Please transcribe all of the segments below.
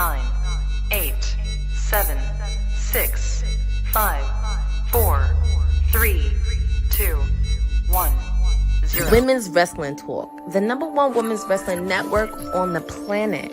9, 8, 7, 6, 5, 4, 3, 2, 1, 0. Women's Wrestling Talk, the #1 women's wrestling network on the planet.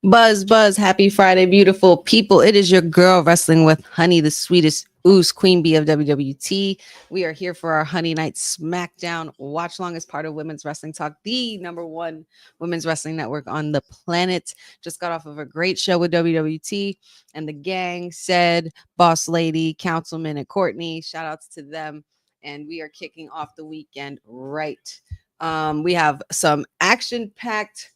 Buzz, happy Friday, beautiful people. It is your girl wrestling with Honey, the sweetest ooze, Queen Bee of WWT. We are here for our Honey Night Smackdown watch long as part of Women's Wrestling Talk, the #1 women's wrestling network on the planet. Just got off of a great show with WWT and the gang, said Boss Lady, Councilman, and Courtney. Shout outs to them. And we are kicking off the weekend right. We have some action-packed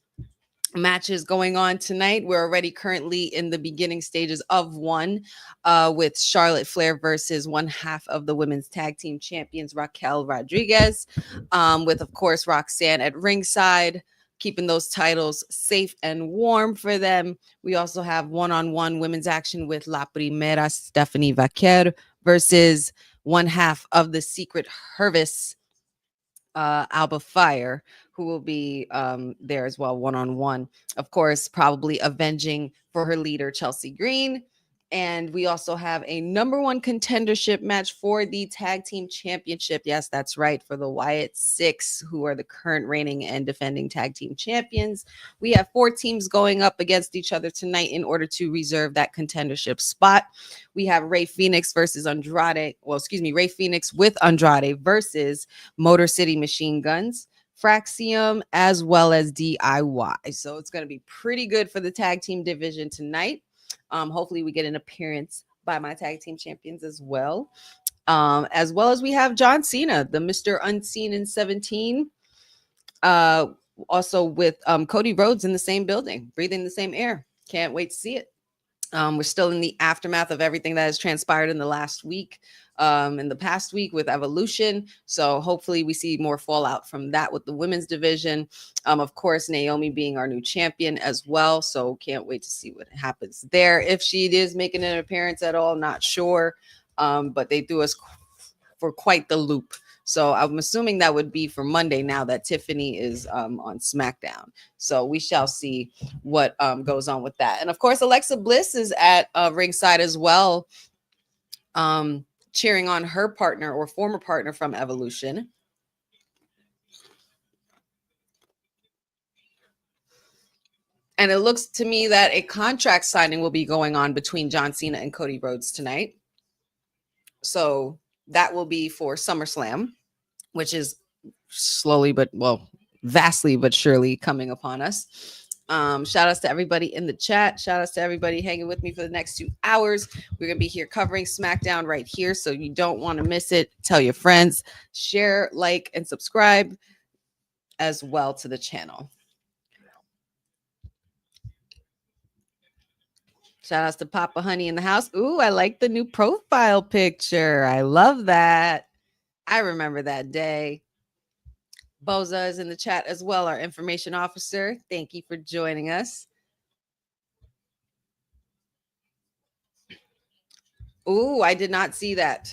matches going on tonight. We're already currently in the beginning stages of one with Charlotte Flair versus one half of the women's tag team champions, Raquel Rodriguez, with, of course, Roxanne at ringside, keeping those titles safe and warm for them. We also have one-on-one women's action with La Primera, Stephanie Vaquer, versus one half of the Secret Service, Alba Fire, who will be there as well, one-on-one. Of course, probably avenging for her leader, Chelsea Green. And we also have a #1 contendership match for the tag team championship. Yes, that's right, for the Wyatt Six, who are the current reigning and defending tag team champions. We have 4 teams going up against each other tonight in order to reserve that contendership spot. We have Rey Fénix versus Andrade. Rey Fénix with Andrade versus Motor City Machine Guns, Fraxium, as well as DIY. So it's going to be pretty good for the tag team division tonight. Hopefully we get an appearance by my tag team champions as well as we have John Cena, the Mr. Unseen in 17, also with Cody Rhodes in the same building, breathing the same air. Can't wait to see it. We're still in the aftermath of everything that has transpired in the last week, in the past week with Evolution. So hopefully we see more fallout from that with the women's division. Of course, Naomi being our new champion as well. So can't wait to see what happens there. If she is making an appearance at all, not sure. But they threw us for quite the loop. So I'm assuming that would be for Monday now that Tiffany is on SmackDown. So we shall see what goes on with that. And of course, Alexa Bliss is at ringside as well, cheering on her partner or former partner from Evolution. And it looks to me that a contract signing will be going on between John Cena and Cody Rhodes tonight. So that will be for SummerSlam, which is vastly but surely coming upon us. Shout outs to everybody in the chat. Shout outs to everybody hanging with me for the next 2 hours. We're going to be here covering SmackDown right here, so you don't want to miss it. Tell your friends, share, like, and subscribe as well to the channel. Shout outs to Papa Honey in the house. Ooh, I like the new profile picture. I love that. I remember that day. Boza is in the chat as well, our information officer. Thank you for joining us. Ooh, I did not see that.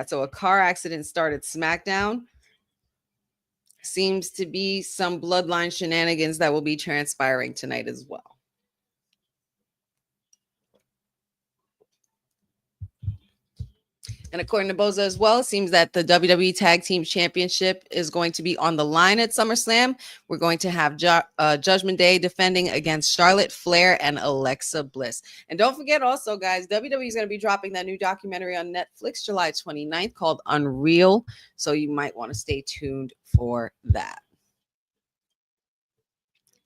So a car accident started SmackDown. Seems to be some bloodline shenanigans that will be transpiring tonight as well. And according to Boza as well, it seems that the WWE Tag Team Championship is going to be on the line at SummerSlam. We're going to have Judgment Day defending against Charlotte Flair and Alexa Bliss. And don't forget also, guys, WWE is going to be dropping that new documentary on Netflix July 29th called Unreal. So you might want to stay tuned for that.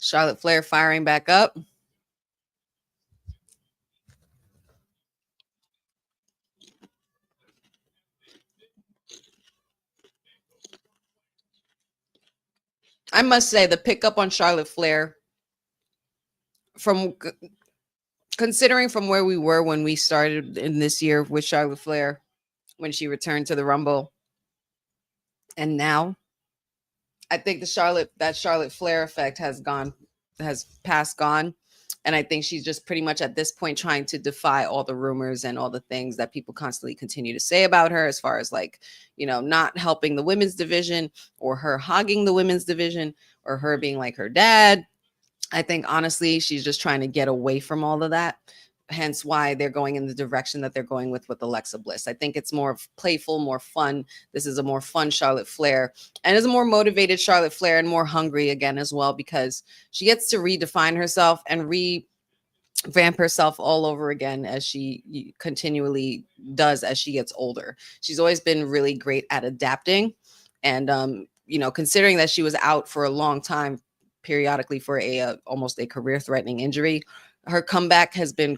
Charlotte Flair firing back up. I must say the pickup on Charlotte Flair, from considering from where we were when we started in this year with Charlotte Flair, when she returned to the Rumble, and now, I think that Charlotte Flair effect has passed gone. And I think she's just pretty much at this point trying to defy all the rumors and all the things that people constantly continue to say about her, as far as like, you know, not helping the women's division, or her hogging the women's division, or her being like her dad. I think honestly, she's just trying to get away from all of that. Hence why they're going in the direction that they're going with Alexa Bliss. I think it's more playful, more fun. This is a more fun Charlotte Flair, and is a more motivated Charlotte Flair, and more hungry again as well, because she gets to redefine herself and revamp herself all over again, as she continually does as she gets older. She's always been really great at adapting, and you know, considering that she was out for a long time periodically for a almost a career-threatening injury, her comeback has been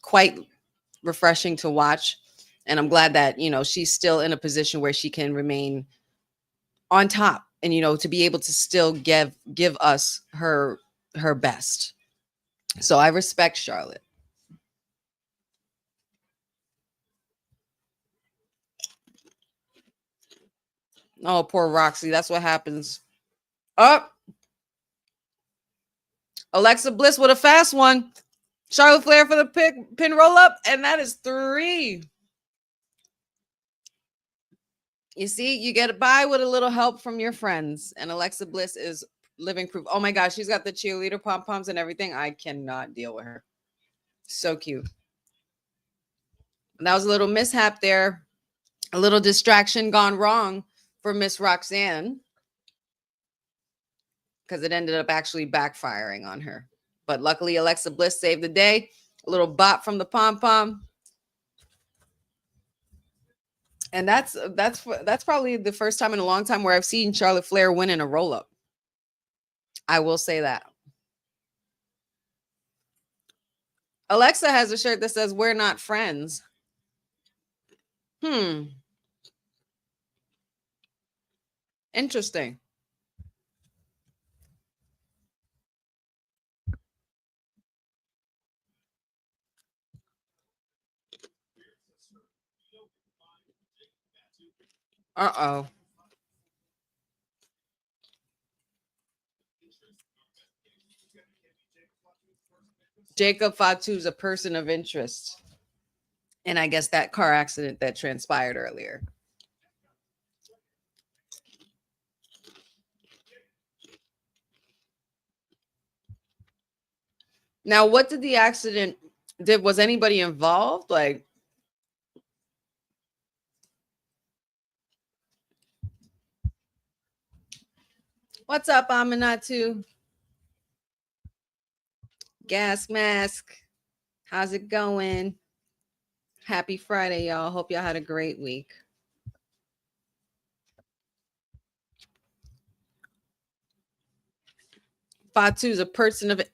quite refreshing to watch. And I'm glad that, you know, she's still in a position where she can remain on top, and, you know, to be able to still give us her best. So I respect Charlotte. Oh, poor Roxy. That's what happens. Oh, Alexa Bliss with a fast one. Charlotte Flair for the pin roll up, and that is 3. You see, you get by with a little help from your friends, and Alexa Bliss is living proof. Oh my gosh, she's got the cheerleader pom-poms and everything. I cannot deal with her. So cute. And that was a little mishap there. A little distraction gone wrong for Miss Roxanne, because it ended up actually backfiring on her. But luckily, Alexa Bliss saved the day. A little bop from the pom-pom. And that's probably the first time in a long time where I've seen Charlotte Flair win in a roll-up. I will say that. Alexa has a shirt that says, "We're not friends." Interesting. Uh-oh. Jacob Fatu is a person of interest. And I guess that car accident that transpired earlier. Now, what did the accident did? Was anybody involved? Like, what's up, Aminatu? Gas Mask. How's it going? Happy Friday, y'all. Hope y'all had a great week. Fatu is a person of it.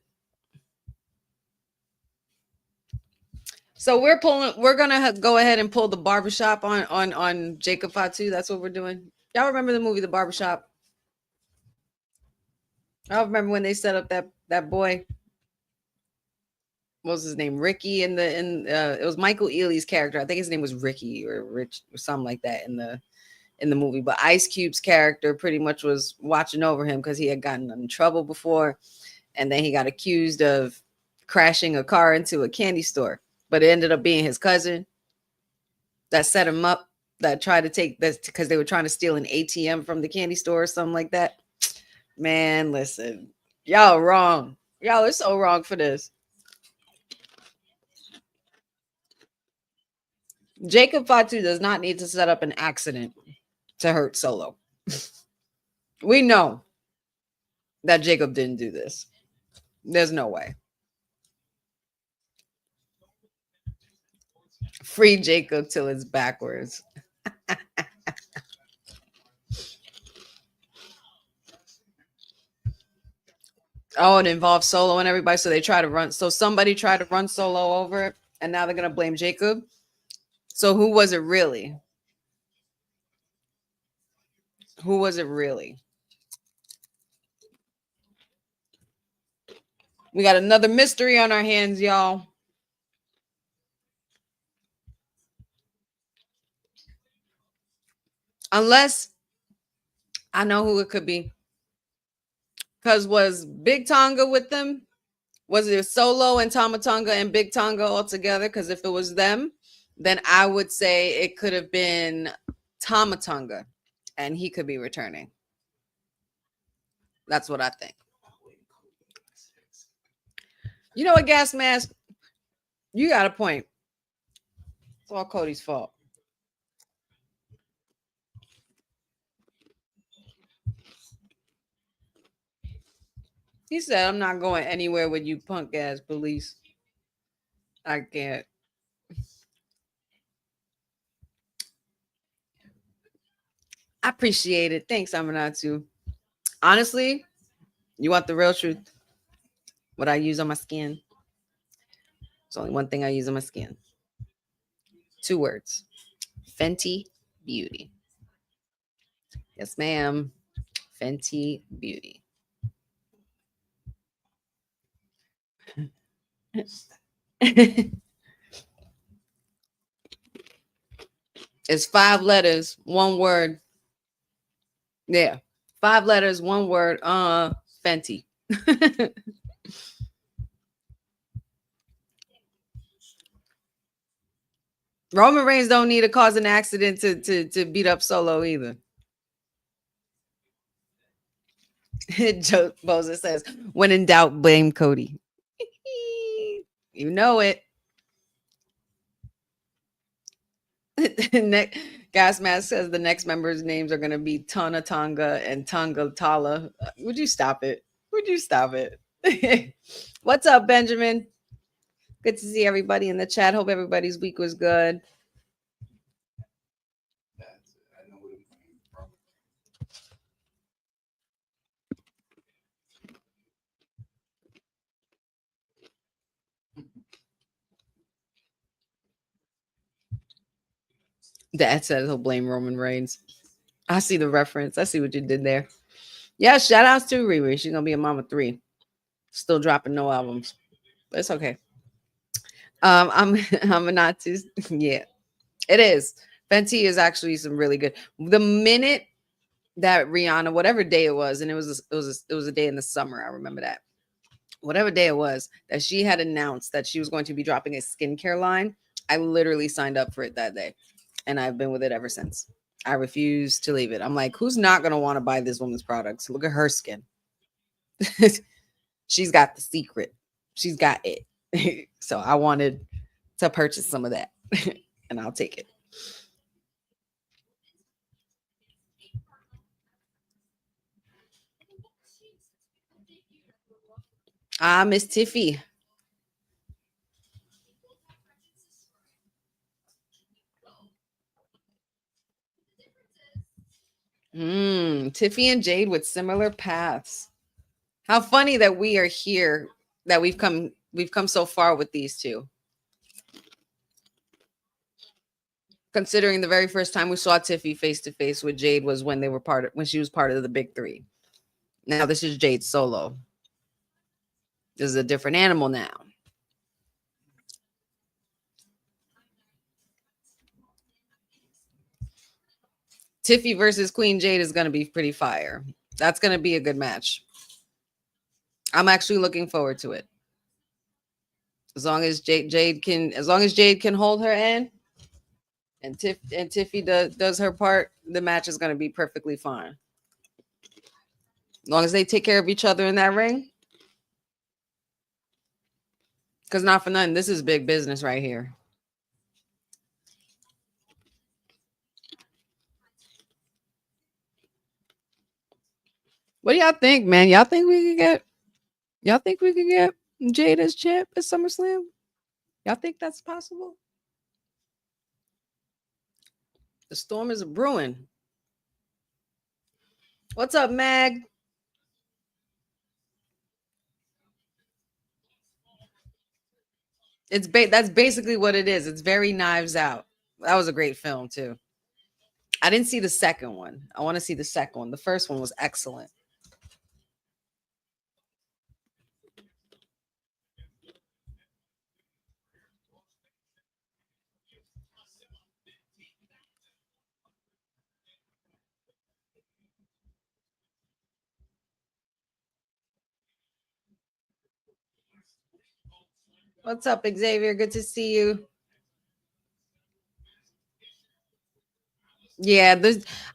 So we're gonna go ahead and pull the barbershop on Jacob Fatu. That's what we're doing. Y'all remember the movie The Barbershop? I remember when they set up that boy. What was his name? Ricky it was Michael Ealy's character. I think his name was Ricky or Rich or something like that in the movie. But Ice Cube's character pretty much was watching over him because he had gotten in trouble before, and then he got accused of crashing a car into a candy store. But it ended up being his cousin that set him up, that tried to take this because they were trying to steal an ATM from the candy store or something like that. Man, listen, y'all wrong. Y'all are so wrong for this. Jacob Fatu does not need to set up an accident to hurt Solo. We know that Jacob didn't do this. There's no way. Free Jacob till it's backwards. Oh, it involves Solo and everybody. So somebody tried to run Solo over, and now they're going to blame Jacob. So who was it really? Who was it really? We got another mystery on our hands, y'all. Unless I know who it could be. Because was Big Tonga with them Was it Solo and Tamatonga and Big Tonga all together? Because if it was them, then I would say it could have been Tamatonga, and he could be returning. That's what I think. You know what, Gas Mask? You got a point. It's all Cody's fault. He said, I'm not going anywhere with you punk ass police. I can't. I appreciate it. Thanks, Amanatu. Honestly, you want the real truth? What I use on my skin? It's only one thing I use on my skin. 2 words. Fenty Beauty. Yes, ma'am. Fenty Beauty. It's 5 letters, 1 word. Yeah. 5 letters, 1 word. Fenty. Roman Reigns don't need to cause an accident to beat up Solo either. Joe Boza says, when in doubt, blame Cody. You know it. Gas Mask says the next members' names are going to be Tana Tonga and Tonga Tala. Would you stop it? Would you stop it? What's up, Benjamin? Good to see everybody in the chat. Hope everybody's week was good. Dad says he'll blame Roman Reigns. I see the reference. I see what you did there. Yeah, shout outs to Riri. She's gonna be a mama 3. Still dropping no albums. But it's okay. I'm a not too. Yeah, it is. Fenty is actually some really good. The minute that Rihanna, whatever day it was, and it was a day in the summer. I remember that. Whatever day it was that she had announced that she was going to be dropping a skincare line, I literally signed up for it that day, and I've been with it ever since. I refuse to leave it. I'm like, who's not gonna want to buy this woman's products? Look at her skin. She's got the secret. She's got it. So I wanted to purchase some of that, and I'll take it. Miss Tiffy. Tiffy and Jade with similar paths. How funny that we are here, that we've come so far with these two. Considering the very first time we saw Tiffy face to face with Jade was when she was part of the big 3. Now this is Jade solo. This is a different animal now. Tiffy versus Queen Jade is going to be pretty fire. That's going to be a good match. I'm actually looking forward to it. As long as Jade can hold her end, and Tiffy does her part, the match is going to be perfectly fine. As long as they take care of each other in that ring. Because not for nothing, this is big business right here. What do y'all think, man? Y'all think we could get Jade as champ at SummerSlam? Y'all think that's possible? The storm is brewing. What's up, Mag? That's basically what it is. It's very Knives Out. That was a great film too. I didn't see the second one. I want to see the second one. The first one was excellent. What's up, Xavier? Good to see you. Yeah,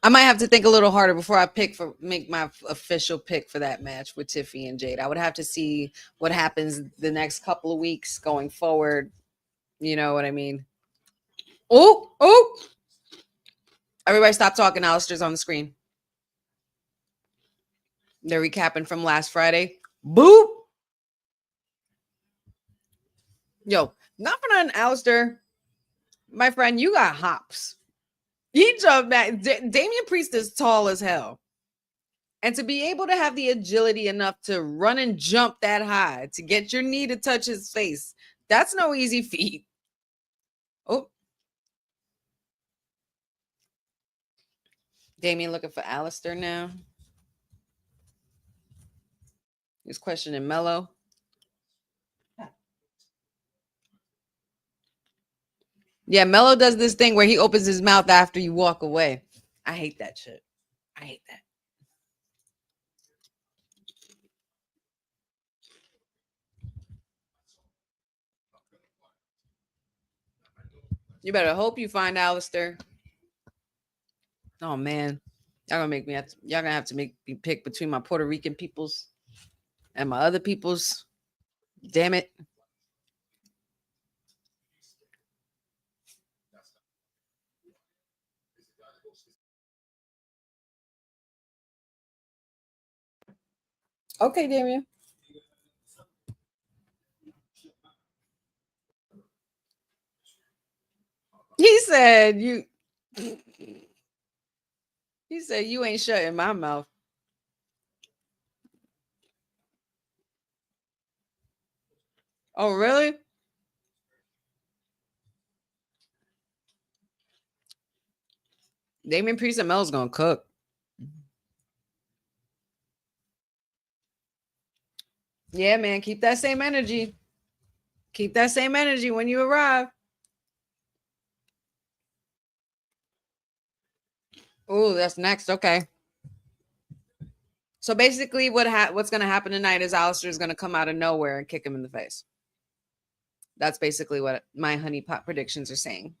I might have to think a little harder before I make my official pick for that match with Tiffy and Jade. I would have to see what happens the next couple of weeks going forward. You know what I mean? Oh! Everybody stop talking. Alistair's on the screen. They're recapping from last Friday. Boop! Yo, not for nothing, Alistair. My friend, you got hops. He jumped back. Damian Priest is tall as hell. And to be able to have the agility enough to run and jump that high to get your knee to touch his face, that's no easy feat. Oh. Damian looking for Alistair now. He's questioning Mello. Yeah, Mello does this thing where he opens his mouth after you walk away. I hate that shit. I hate that. You better hope you find Alistair. Oh man, y'all gonna have to make me pick between my Puerto Rican peoples and my other peoples. Damn it. Okay, Damien. He said you ain't shutting my mouth. Oh, really? Damian Priest and Mel's gonna cook. Yeah, man. Keep that same energy. Keep that same energy when you arrive. Oh, that's next. Okay. So basically, what's gonna happen tonight is Alistair's gonna come out of nowhere and kick him in the face. That's basically what my honey pot predictions are saying.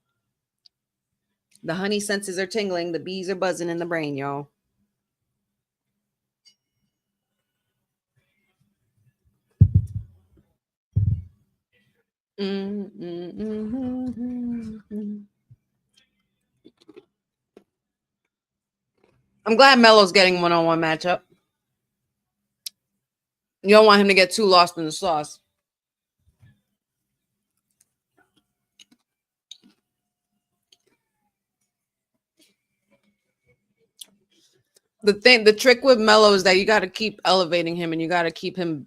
The honey senses are tingling. The bees are buzzing in the brain, y'all. I'm glad Melo's getting one-on-one matchup. You don't want him to get too lost in the sauce. The trick with Melo is that you got to keep elevating him and you got to keep him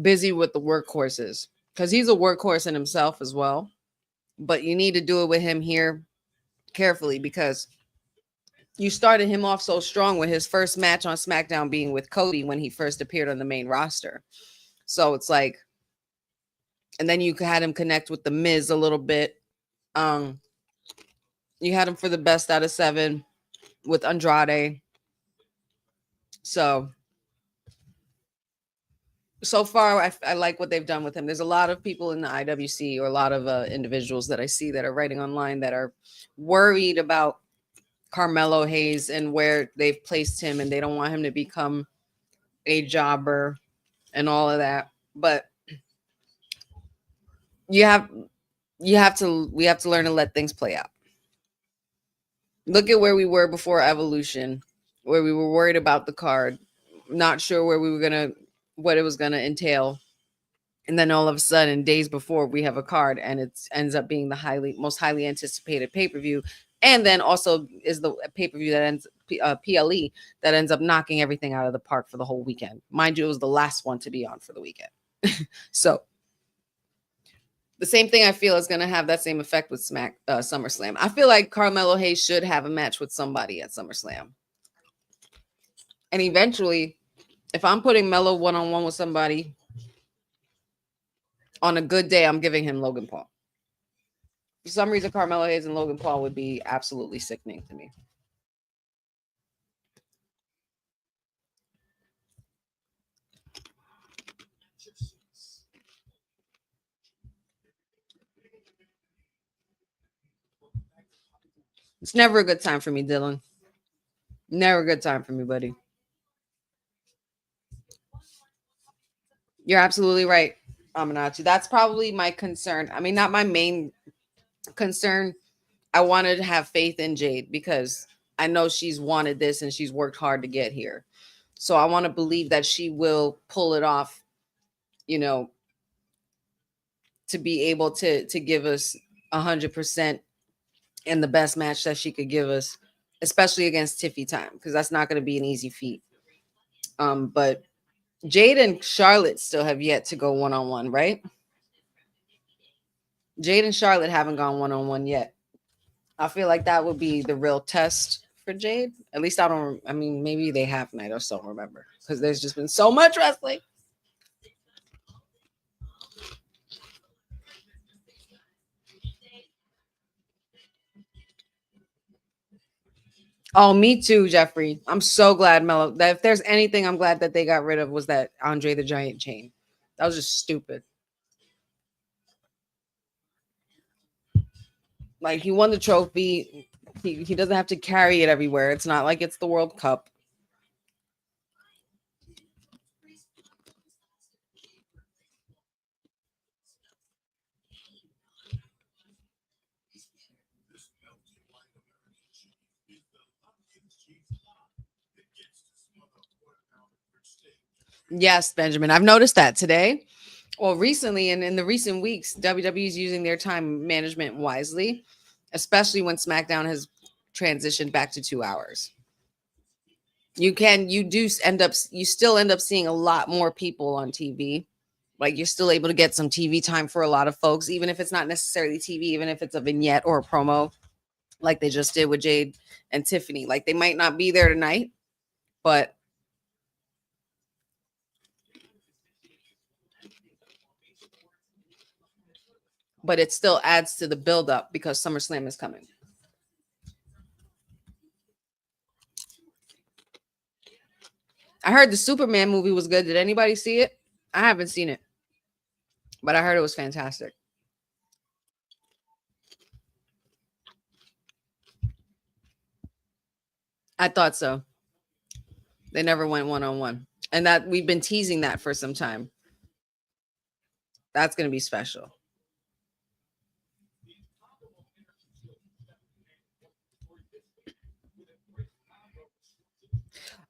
busy with the workhorses because he's a workhorse in himself as well. But you need to do it with him here carefully because you started him off so strong with his first match on SmackDown being with Cody when he first appeared on the main roster. So it's like, and then you had him connect with the Miz a little bit. You had him for the best out of 7 with Andrade. So far, I like what they've done with him. There's a lot of people in the IWC or a lot of individuals that I see that are writing online that are worried about Carmelo Hayes and where they've placed him, and they don't want him to become a jobber and all of that. But we have to learn to let things play out. Look at where we were before Evolution, where we were worried about the card, not sure where we were what it was gonna entail. And then all of a sudden, days before, we have a card, and it ends up being the most highly anticipated pay-per-view. And then also is the pay-per-view that ends PLE that ends up knocking everything out of the park for the whole weekend. Mind you, it was the last one to be on for the weekend. So the same thing I feel is going to have that same effect with SummerSlam. I feel like Carmelo Hayes should have a match with somebody at SummerSlam. And eventually, if I'm putting Melo one-on-one with somebody, on a good day, I'm giving him Logan Paul. For some reason, Carmelo Hayes and Logan Paul would be absolutely sickening to me. Never a good time for me, Dylan. Never a good time for me, buddy. You're absolutely right, Aminachi. That's probably my concern. I mean, not my main concern. I wanted to have faith in Jade because I know she's wanted this and she's worked hard to get here. So I want to believe that she will pull it off, you know, to be able to give us 100% in the best match that she could give us, especially against Tiffy Time, because that's not going to be an easy feat. But Jade and Charlotte still have yet to go one-on-one, right? Jade and Charlotte haven't gone one-on-one yet. I feel like that would be the real test for Jade. At least I mean, maybe they have, and I just don't remember because there's just been so much wrestling. Oh, me too, Jeffrey. I'm so glad, Mello, that if there's anything I'm glad that they got rid of was that Andre the Giant chain. That was just stupid. Like, he won the trophy. He doesn't have to carry it everywhere. It's not like it's the World Cup. Yes, Benjamin. I've noticed that today. Well, recently and in the recent weeks, WWE is using their time management wisely, especially when SmackDown has transitioned back to 2 hours. You still end up seeing a lot more people on TV. Like, you're still able to get some TV time for a lot of folks, even if it's not necessarily TV, even if it's a vignette or a promo, like they just did with Jade and Tiffany. Like, they might not be there tonight, but it still adds to the buildup because SummerSlam is coming. I heard the Superman movie was good. Did anybody see it? I haven't seen it, but I heard it was fantastic. I thought so. They never went one-on-one. And that we've been teasing that for some time. That's going to be special.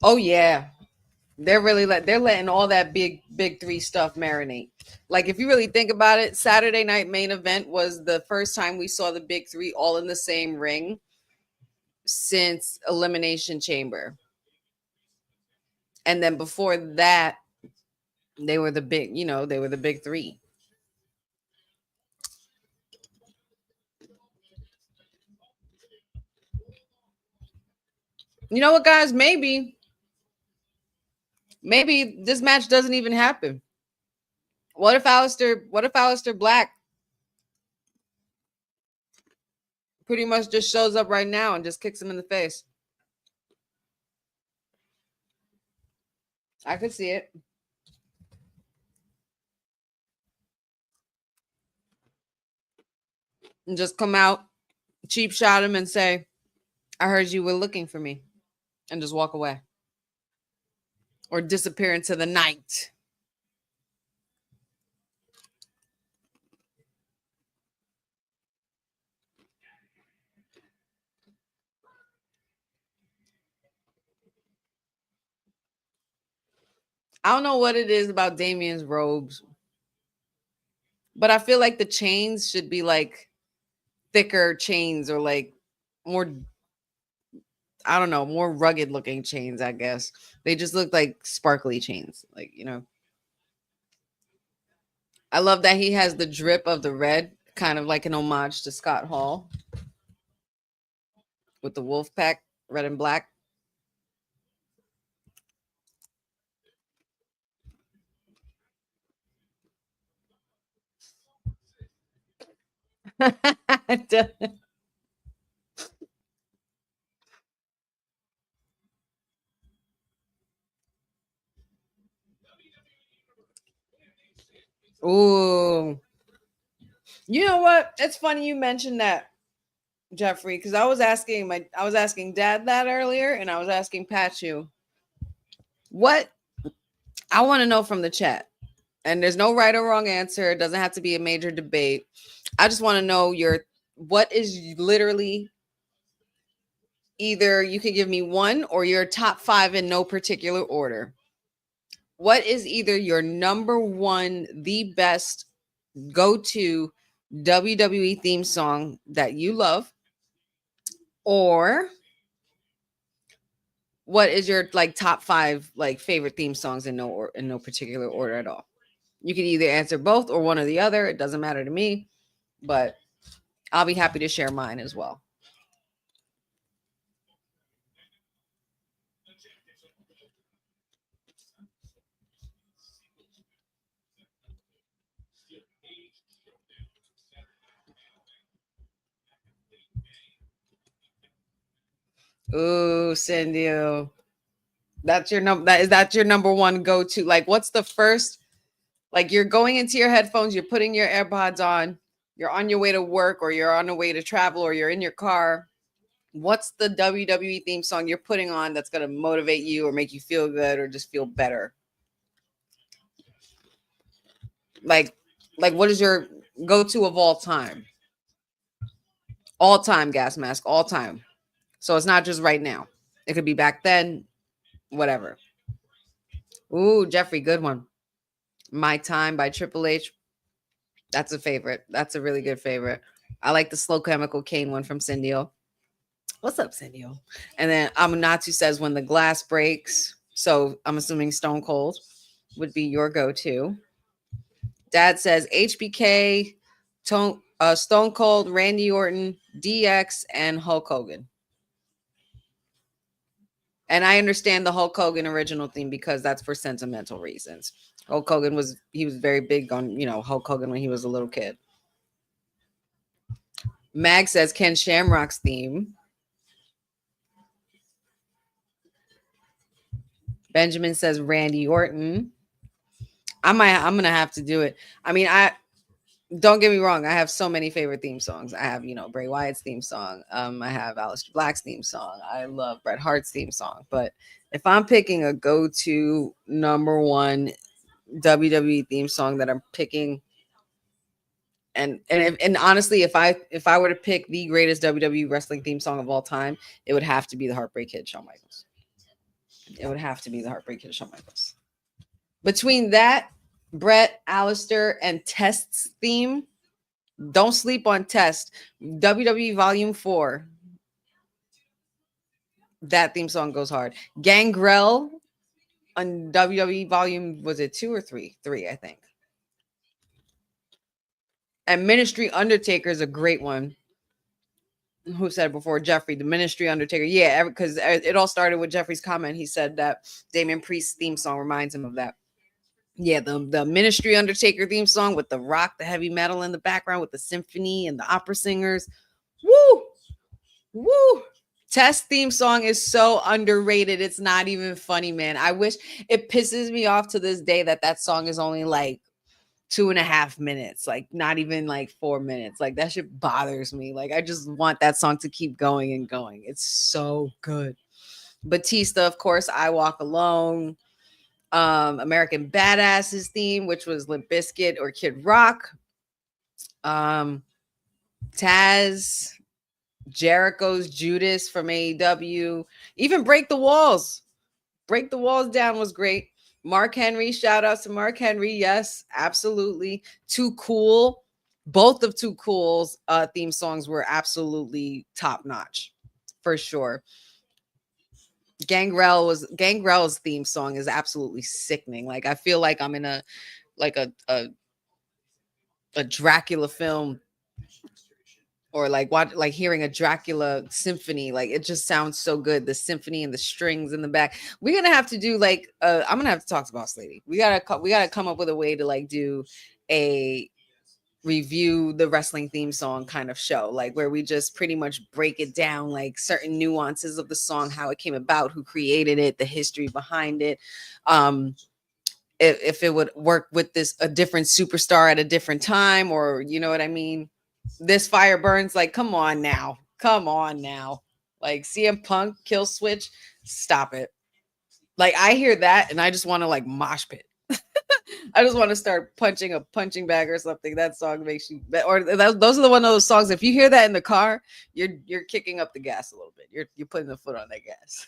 Oh yeah. They're letting all that big three stuff marinate. Like, if you really think about it, Saturday night main event was the first time we saw the big three all in the same ring since Elimination Chamber. And then before that, they were the big three. You know what, guys? Maybe this match doesn't even happen. What if Aleister Black pretty much just shows up right now and just kicks him in the face? I could see it. And just come out, cheap shot him and say, I heard you were looking for me, and just walk away. Or disappear into the night. I don't know what it is about Damien's robes, but I feel like the chains should be like thicker chains or like more, I don't know, more rugged looking chains, I guess. They just look like sparkly chains, like, I love that he has the drip of the red, kind of like an homage to Scott Hall with the wolf pack, red and black. Ooh. You know what? It's funny you mentioned that. Jeffrey, because I was asking Dad that earlier, and I was asking Pachu what I want to know from the chat. And there's no right or wrong answer. It doesn't have to be a major debate. I just want to know what is literally either you could give me one or your top 5 in no particular order. What is either your number one, the best go-to WWE theme song that you love, or what is your like top 5 like favorite theme songs in no particular order at all? You can either answer both or one or the other. It doesn't matter to me, but I'll be happy to share mine as well. Ooh, Cindy. That's your that's your number one go-to. Like, what's the first? Like, you're going into your headphones, you're putting your AirPods on, you're on your way to work, or you're on the way to travel, or you're in your car. What's the WWE theme song you're putting on that's gonna motivate you or make you feel good or just feel better? Like what is your go-to of all time? All time, Gas Mask, all time. So it's not just right now. It could be back then, whatever. Ooh, Jeffrey, good one. My Time by Triple H. That's a favorite. That's a really good favorite. I like the Slow Chemical Cane one from Cindy-O. What's up, Cindy-O? And then Amunatu says When the Glass Breaks. So I'm assuming Stone Cold would be your go-to. Dad says HBK, Stone Cold, Randy Orton, DX, and Hulk Hogan. And I understand the Hulk Hogan original theme because that's for sentimental reasons. Hulk Hogan was very big on, Hulk Hogan when he was a little kid. Mag says Ken Shamrock's theme. Benjamin says Randy Orton. I'm gonna have to do it. I mean, don't get me wrong. I have so many favorite theme songs. I have, Bray Wyatt's theme song. I have Aleister Black's theme song. I love Bret Hart's theme song. But if I'm picking a go-to number one WWE theme song that I'm picking, and honestly, if I were to pick the greatest WWE wrestling theme song of all time, it would have to be the Heartbreak Kid, Shawn Michaels. It would have to be the Heartbreak Kid, Shawn Michaels. Between that, Brett, Alistair, and Test's theme, don't sleep on Test. WWE Volume 4. That theme song goes hard. Gangrel on WWE Volume, was it 2 or 3? 3, I think. And Ministry Undertaker is a great one. Who said before? Jeffrey, the Ministry Undertaker. Yeah, because it all started with Jeffrey's comment. He said that Damian Priest's theme song reminds him of that. Yeah, the Ministry Undertaker theme song with the rock, the heavy metal in the background with the symphony and the opera singers. Woo! Woo! Test theme song is so underrated. It's not even funny, man. I wish, it pisses me off to this day that song is only like 2.5 minutes, like not even like 4 minutes. Like that shit bothers me. Like I just want that song to keep going and going. It's so good. Batista, of course, I Walk Alone. American Badass's theme, which was Limp Bizkit or Kid Rock. Taz, Jericho's Judas from AEW. Even Break the Walls. Break the Walls Down was great. Mark Henry, shout out to Mark Henry. Yes, absolutely. Too Cool. Both of Too Cool's theme songs were absolutely top notch, for sure. Gangrel's theme song is absolutely sickening. Like I feel like I'm in a Dracula film, or like hearing a Dracula symphony. Like it just sounds so good. The symphony and the strings in the back. We're gonna have to do I'm gonna have to talk to Boss Lady. We gotta come up with a way to like do a review the wrestling theme song kind of show, like where we just pretty much break it down, like certain nuances of the song, how it came about, who created it, the history behind it, if it would work with a different superstar at a different time, or you know what I mean. This Fire Burns, like come on now, Come on now. Like CM Punk, Kill Switch, stop it. Like I hear that and I just want to like mosh pit. I just want to start punching a punching bag or something. That song makes you, or those are the one of those songs. If you hear that in the car, you're kicking up the gas a little bit. You're putting the foot on that gas.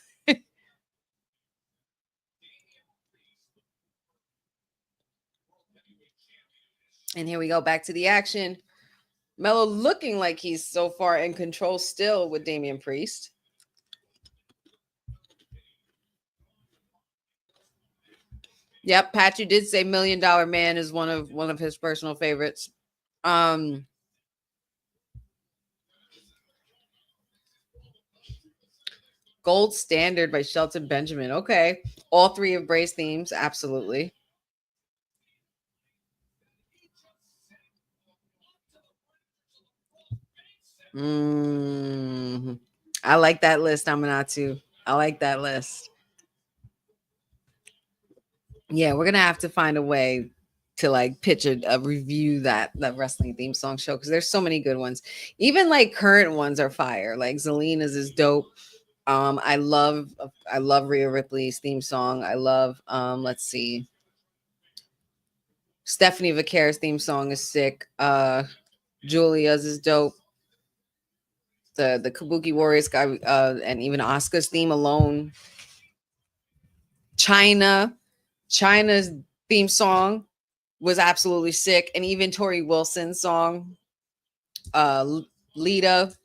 And here we go back to the action. Melo looking like he's so far in control still with Damian Priest. Yep, Pat, you did say $1 Million Man is one of his personal favorites. Gold Standard by Shelton Benjamin. Okay. All three of Bray's themes, absolutely. I like that list, Amanatu. I like that list. Yeah, we're gonna have to find a way to like pitch a review that wrestling theme song show because there's so many good ones. Even like current ones are fire. Like Zelina's is dope. I love Rhea Ripley's theme song. I love let's see. Stephanie Vaquer's theme song is sick. Julia's is dope. The Kabuki Warriors guy and even Asuka's theme alone. China's theme song was absolutely sick, and even Tori Wilson's song, Lita's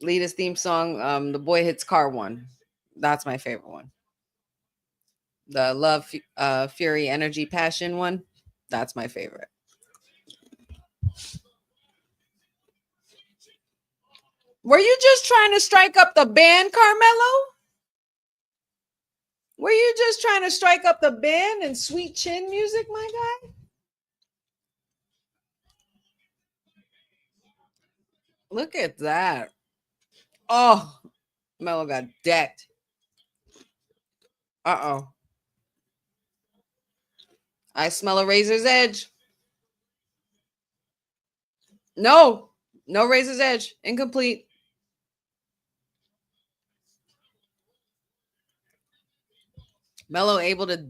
theme song, the Boy Hits Car one. That's my favorite one. The Love, Fury, Energy, Passion one. That's my favorite. Were you just trying to strike up the band, Carmelo? Were you just trying to strike up the band and sweet chin music, my guy? Look at that. Oh, Melo got decked. Uh-oh. I smell a razor's edge. No razor's edge. Incomplete. Melo able to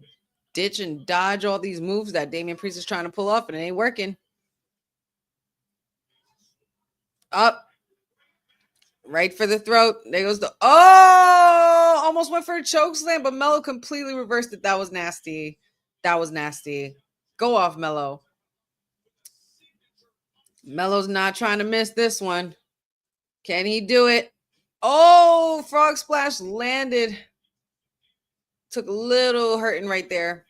ditch and dodge all these moves that Damian Priest is trying to pull off, and it ain't working. Up. Right for the throat. There goes the... Oh! Almost went for a choke slam, but Melo completely reversed it. That was nasty. That was nasty. Go off, Melo. Melo's not trying to miss this one. Can he do it? Oh, frog splash landed. Took a little hurting right there.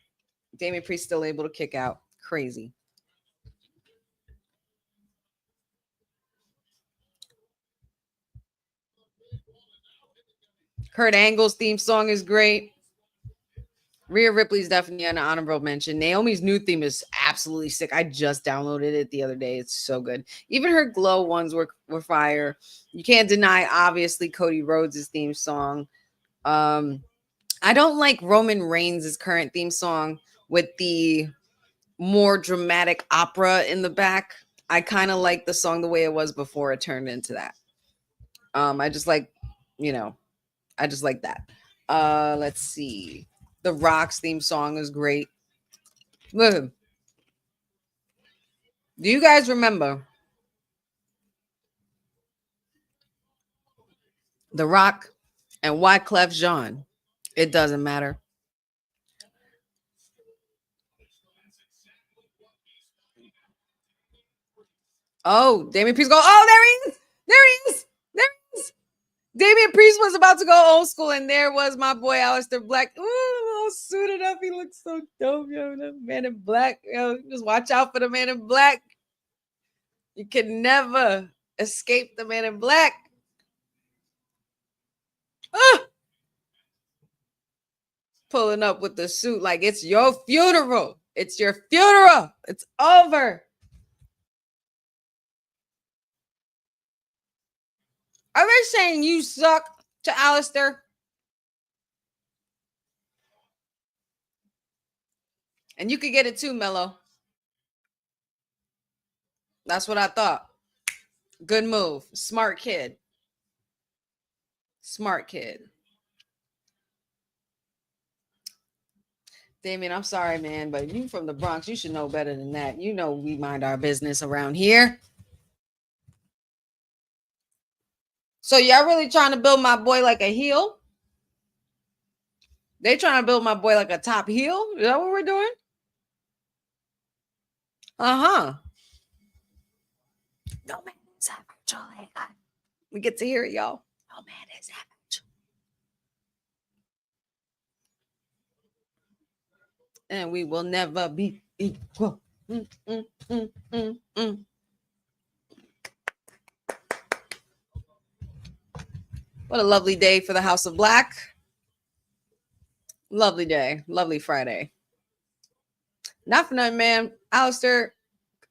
Damian Priest still able to kick out. Crazy. Kurt Angle's theme song is great. Rhea Ripley's definitely an honorable mention. Naomi's new theme is absolutely sick. I just downloaded it the other day. It's so good. Even her glow ones were fire. You can't deny, obviously, Cody Rhodes' theme song. I don't like Roman Reigns' current theme song with the more dramatic opera in the back. I kind of like the song the way it was before it turned into that. I just like, I just like that. Let's see. The Rock's theme song is great. Look. Do you guys remember The Rock and Wyclef Jean? It doesn't matter. Oh, Damian Priest go. Oh, there he is. There he is. There he is. Damian Priest was about to go old school, and there was my boy Aleister Black. Ooh, all suited up. He looks so dope, yo. The Man in Black, yo. Just watch out for the Man in Black. You can never escape the Man in Black. Pulling up with the suit like it's your funeral. It's your funeral. It's over. Are they saying you suck to Aleister? And you could get it too, Melo. That's what I thought. Good move. Smart kid. Smart kid. Damien, I'm sorry, man, but you from the Bronx, you should know better than that. You know we mind our business around here. So y'all really trying to build my boy like a heel? They trying to build my boy like a top heel? Is that what we're doing? Uh-huh. No man is average. We get to hear it, y'all. No man is average. And we will never be equal. What a lovely day for the House of Black. Lovely day. Lovely Friday. Not for nothing, man. Alistair,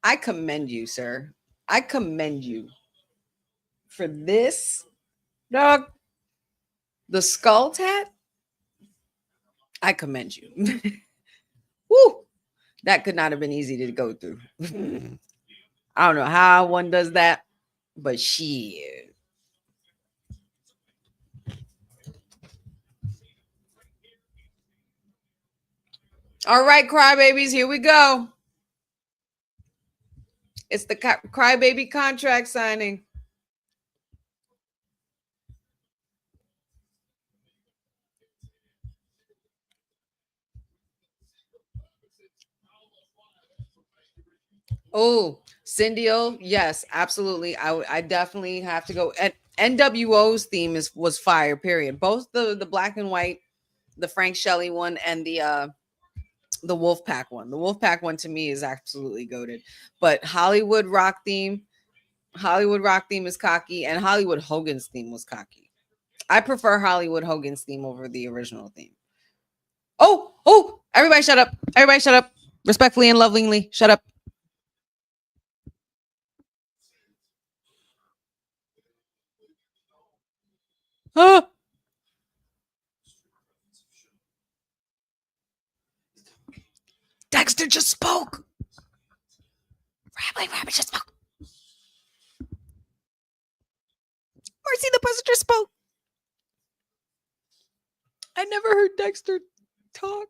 I commend you, sir. I commend you for this, dog. The skull tat. I commend you. Woo! That could not have been easy to go through. I don't know how one does that, but shit. All right, crybabies, here we go. It's the crybaby contract signing. Oh, Cindy-O, yes, absolutely. I definitely have to go. And NWO's theme was fire, period. Both the black and white, the Frank Shelley one, and the Wolfpack one. The Wolfpack one to me is absolutely goated. But Hollywood Rock theme is cocky, and Hollywood Hogan's theme was cocky. I prefer Hollywood Hogan's theme over the original theme. Oh, everybody shut up. Everybody shut up. Respectfully and lovingly, shut up. Huh? Dexter just spoke. Rabbit just spoke. Marcy the Passenger spoke. I never heard Dexter talk.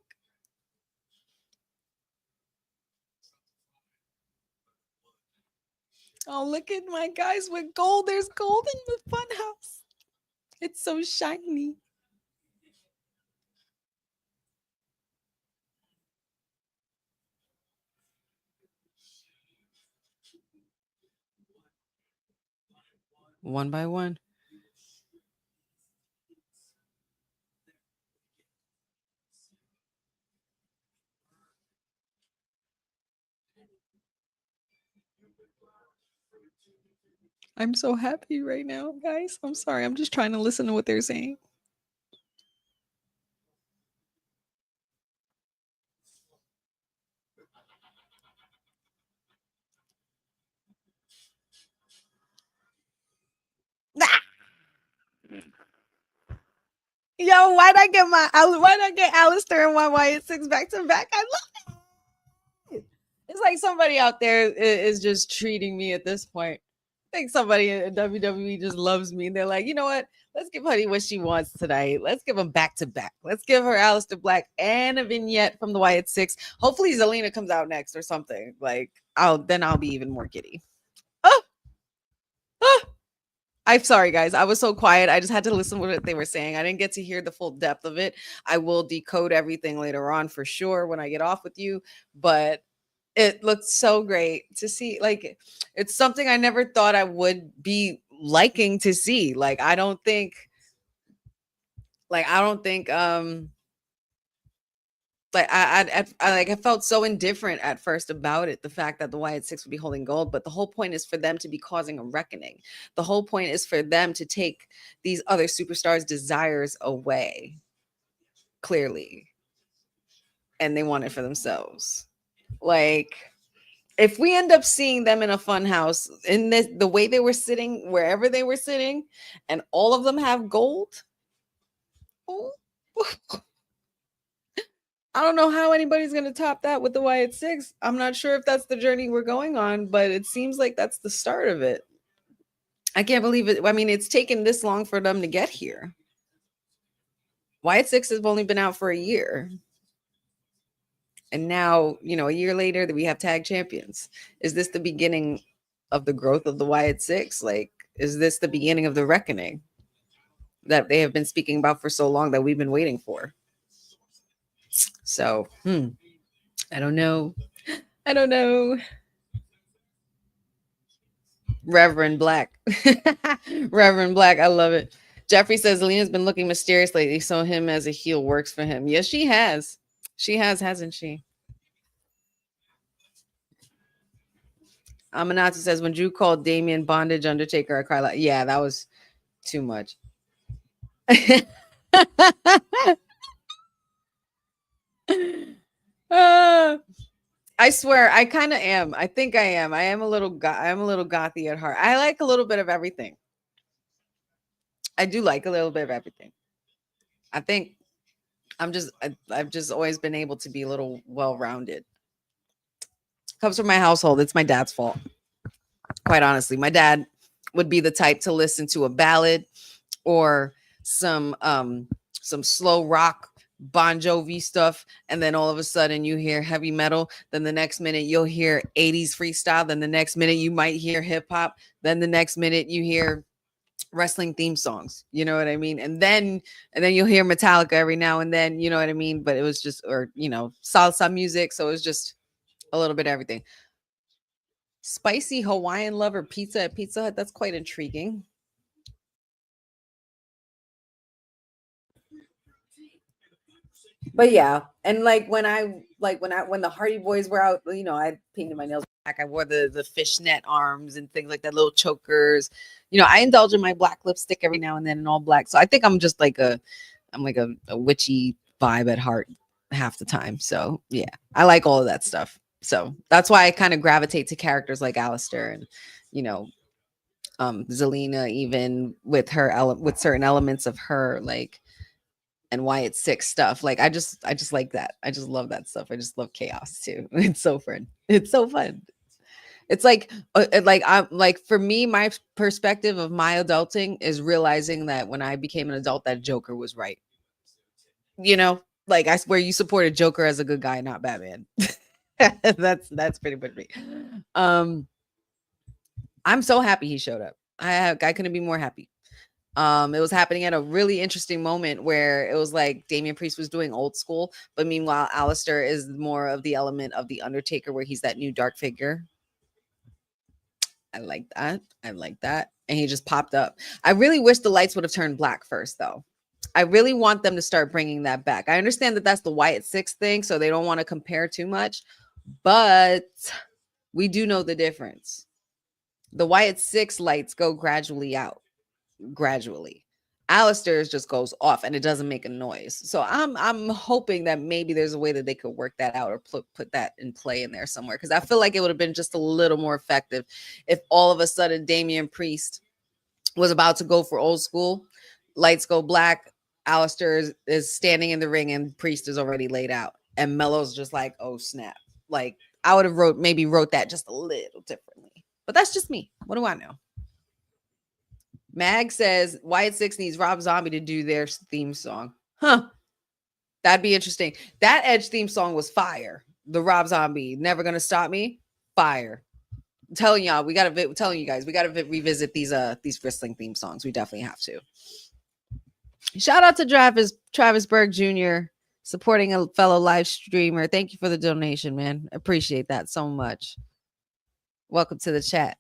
Oh, look at my guys with gold. There's gold in the funhouse. It's so shiny. One by one. I'm so happy right now, guys. I'm sorry. I'm just trying to listen to what they're saying. Yo, why'd I get Alistair and my Wyatt 6 back to back? I love it. It's like somebody out there is just treating me at this point. I think somebody in WWE just loves me. And they're like, you know what? Let's give Honey what she wants tonight. Let's give them back to back. Let's give her Alistair Black and a vignette from the Wyatt 6. Hopefully Zelina comes out next or something. Like, I'll be even more giddy. I'm sorry, guys. I was so quiet. I just had to listen to what they were saying. I didn't get to hear the full depth of it. I will decode everything later on for sure when I get off with you. But it looked so great to see. Like, it's something I never thought I would be liking to see. Like, I don't think I felt so indifferent at first about it, the fact that the Wyatt 6 would be holding gold, but the whole point is for them to be causing a reckoning. The whole point is for them to take these other superstars' desires away, clearly, and they want it for themselves. Like, if we end up seeing them in a fun house in the way they were sitting, wherever they were sitting, and all of them have gold, I don't know how anybody's going to top that with the Wyatt 6. I'm not sure if that's the journey we're going on, but it seems like that's the start of it. I can't believe it. I mean, it's taken this long for them to get here. Wyatt Six has only been out for a year. And now, a year later that we have tag champions. Is this the beginning of the growth of the Wyatt Six? Like, is this the beginning of the reckoning that they have been speaking about for so long that we've been waiting for? So, I don't know. I don't know. Reverend Black. Reverend Black. I love it. Jeffrey says Alina's been looking mysterious lately, so him as a heel works for him. Yes, she has. She has, hasn't she? Amanatu says when Drew called Damian Bondage Undertaker, I cried like, yeah, that was too much. I swear, I kind of am. I think I am. I am a little gothy at heart. I like a little bit of everything. I do like a little bit of everything. I think I've just always been able to be a little well-rounded. Comes from my household. It's my dad's fault. Quite honestly, my dad would be the type to listen to a ballad or some slow rock Bon Jovi stuff, and then all of a sudden you hear heavy metal, then the next minute you'll hear 80s freestyle, then the next minute you might hear hip hop, then the next minute you hear wrestling theme songs, you know what I mean? And then you'll hear Metallica every now and then, you know what I mean? But it was just, or salsa music, so it was just a little bit of everything. Spicy Hawaiian lover pizza at Pizza Hut, that's quite intriguing. But yeah, and when the Hardy Boys were out, I painted my nails black. I wore the fishnet arms and things like that, little chokers. I indulge in my black lipstick every now and then in all black. So I think I'm just like a witchy vibe at heart half the time. So yeah, I like all of that stuff. So that's why I kind of gravitate to characters like Alistair and Zelina, even with with certain elements of her, like, and Wyatt Six stuff. Like I just like that. I just love that stuff. I just love chaos too. It's so fun. It's so fun. It's like for me, my perspective of my adulting is realizing that when I became an adult, that Joker was right. Like I swear you supported Joker as a good guy, not Batman. That's pretty much me. I'm so happy he showed up. I couldn't be more happy. It was happening at a really interesting moment where it was like Damian Priest was doing old school, but meanwhile, Alistair is more of the element of the Undertaker, where he's that new dark figure. I like that. And he just popped up. I really wish the lights would have turned black first, though. I really want them to start bringing that back. I understand that that's the Wyatt Six thing, so they don't want to compare too much, but we do know the difference. The Wyatt Six lights go gradually out. Alistair's just goes off and it doesn't make a noise. So I'm hoping that maybe there's a way that they could work that out or put that in play in there somewhere, because I feel like it would have been just a little more effective if all of a sudden Damian Priest was about to go for old school, lights go black, Alistair is standing in the ring and Priest is already laid out, and Melo's just like, oh snap. Like I would have wrote that just a little differently, but that's just me. What do I know? Mag says Wyatt Six needs Rob Zombie to do their theme song. Huh. That'd be interesting. That Edge theme song was fire. The Rob Zombie, Never Gonna Stop Me, fire. I'm telling y'all, we gotta revisit these wrestling theme songs. We definitely have to. Shout out to Travis Berg Jr. supporting a fellow live streamer. Thank you for the donation, man. Appreciate that so much. Welcome to the chat.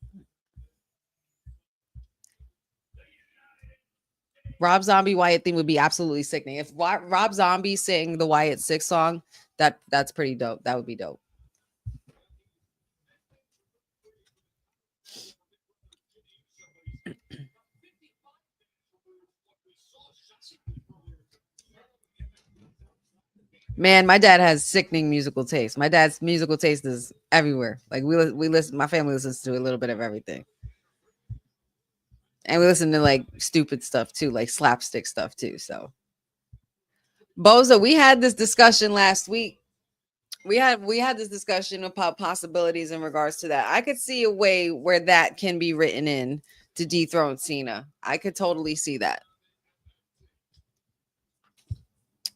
Rob Zombie Wyatt theme would be absolutely sickening. If Rob Zombie sang the Wyatt Six song, that's pretty dope. That would be dope. Man, my dad has sickening musical taste. My dad's musical taste is everywhere. Like we listen, my family listens to a little bit of everything. And we listen to like stupid stuff too, like slapstick stuff too. So Boza, we had this discussion last week. We had this discussion about possibilities in regards to that. I could see a way where that can be written in to dethrone Cena. I could totally see that.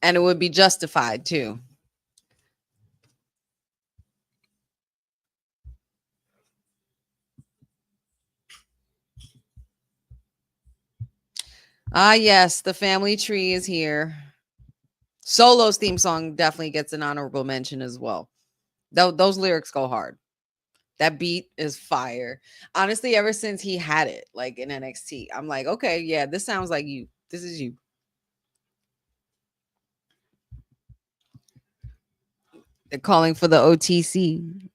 And it would be justified too. Ah, yes, the family tree is here. Solo's theme song definitely gets an honorable mention as well. Those lyrics go hard. That beat is fire. Honestly, ever since he had it, like in NXT, I'm like, okay, yeah, this sounds like you. This is you. They're calling for the OTC.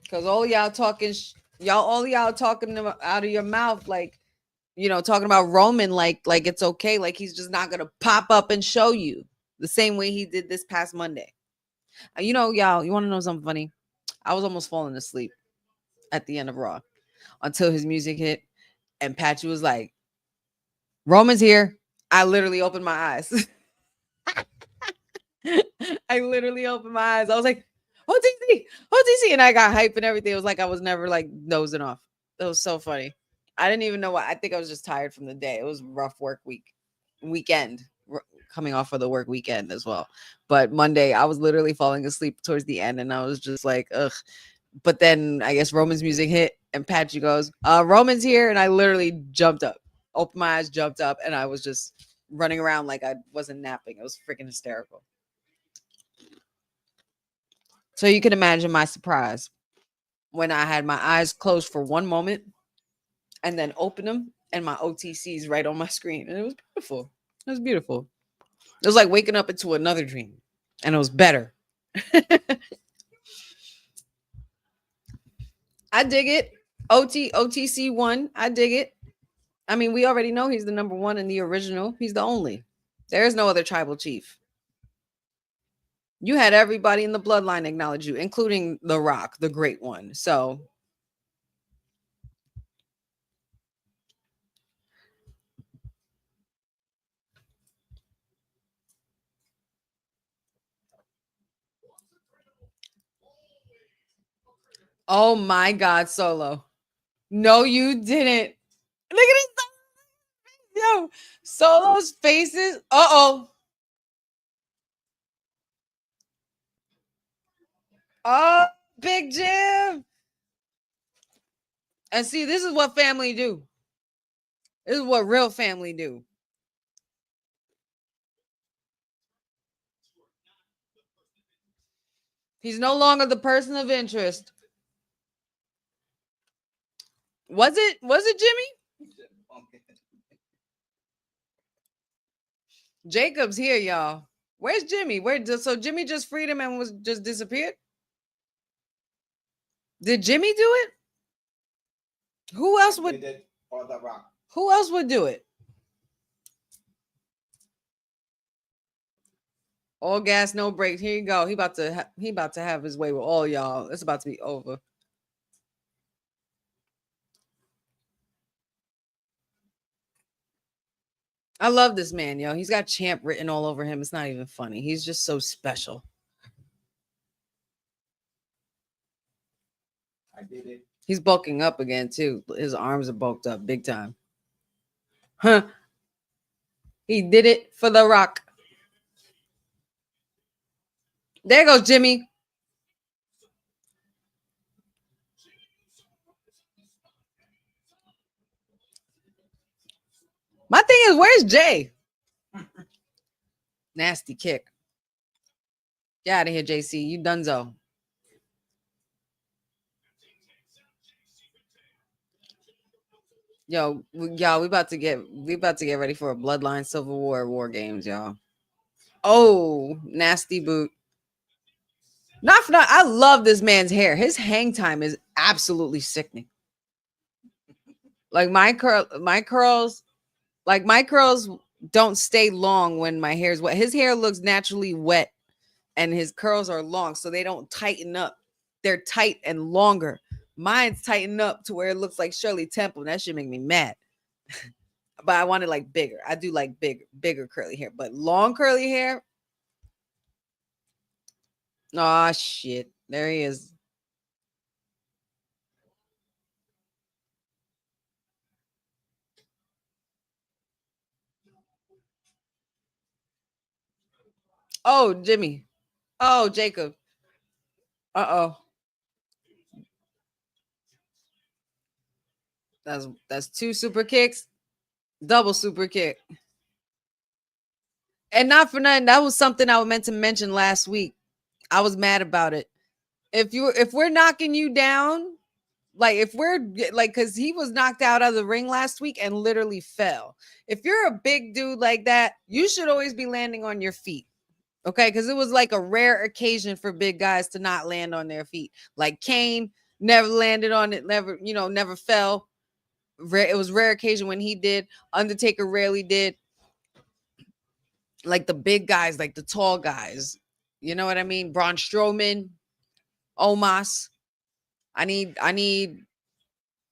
Because all y'all talking, all y'all talking out of your mouth, like, talking about Roman, like it's okay, like he's just not gonna pop up and show you the same way he did this past Monday. Y'all, you want to know something funny? I was almost falling asleep at the end of Raw until his music hit, and Patchy was like, "Roman's here." I literally opened my eyes. I literally opened my eyes. I was like, OTC, OTC. And I got hype and everything. It was like I was never like dozing off. It was so funny. I didn't even know what. I think I was just tired from the day. It was a rough weekend, coming off of the work weekend as well. But Monday, I was literally falling asleep towards the end. And I was just like, ugh. But then I guess Roman's music hit and Patchy goes, Roman's here. And I literally jumped up, opened my eyes, jumped up. And I was just running around like I wasn't napping. It was freaking hysterical. So you can imagine my surprise when I had my eyes closed for one moment and then opened them and my OTC's right on my screen. And it was beautiful. It was beautiful. It was like waking up into another dream, and it was better. I dig it. OTC 1. I dig it. I mean, we already know he's the number one in the original. He's the only. There is no other tribal chief. You had everybody in the bloodline acknowledge you, including The Rock, the great one. So oh my God, Solo. No, you didn't. Look at his yo. Solo's faces. Uh-oh. Oh, Big Jim. And see, this is what family do. This is what real family do. He's no longer the person of interest. Was it Jimmy? Jacob's here, y'all. Where's Jimmy? So Jimmy just freed him and was just disappeared? Did Jimmy do it? Who else would do it? All gas, no brakes. Here you go. He about to have his way with all y'all. It's about to be over. I love this man, yo. He's got champ written all over him. It's not even funny. He's just so special. I did it. He's bulking up again, too. His arms are bulked up big time. Huh. He did it for The Rock. There goes Jimmy. My thing is, where's Jay? Nasty kick. Get out of here, JC. You donezo. Yo, y'all, we about to get ready for a Bloodline Civil War games, y'all. Oh, nasty boot. Not for I love this man's hair. His hang time is absolutely sickening. Like my curls don't stay long when my hair is wet. His hair looks naturally wet and his curls are long, so they don't tighten up. They're tight and longer. Mine's tightened up to where it looks like Shirley Temple. That should make me mad. But I want it like bigger. I do like bigger curly hair, but long curly hair. Oh shit. There he is. Oh, Jimmy. Oh, Jacob. Uh-oh. That's 2 super kicks, double super kick. And not for nothing, that was something I was meant to mention last week. I was mad about it. If we're knocking you down, like if we're like, because he was knocked out of the ring last week and literally fell. If you're a big dude like that, you should always be landing on your feet. Okay, because it was like a rare occasion for big guys to not land on their feet. Like Kane never landed on it, never fell. It was rare occasion when he did. Undertaker rarely did. Like the big guys, like the tall guys. You know what I mean? Braun Strowman, Omos. I need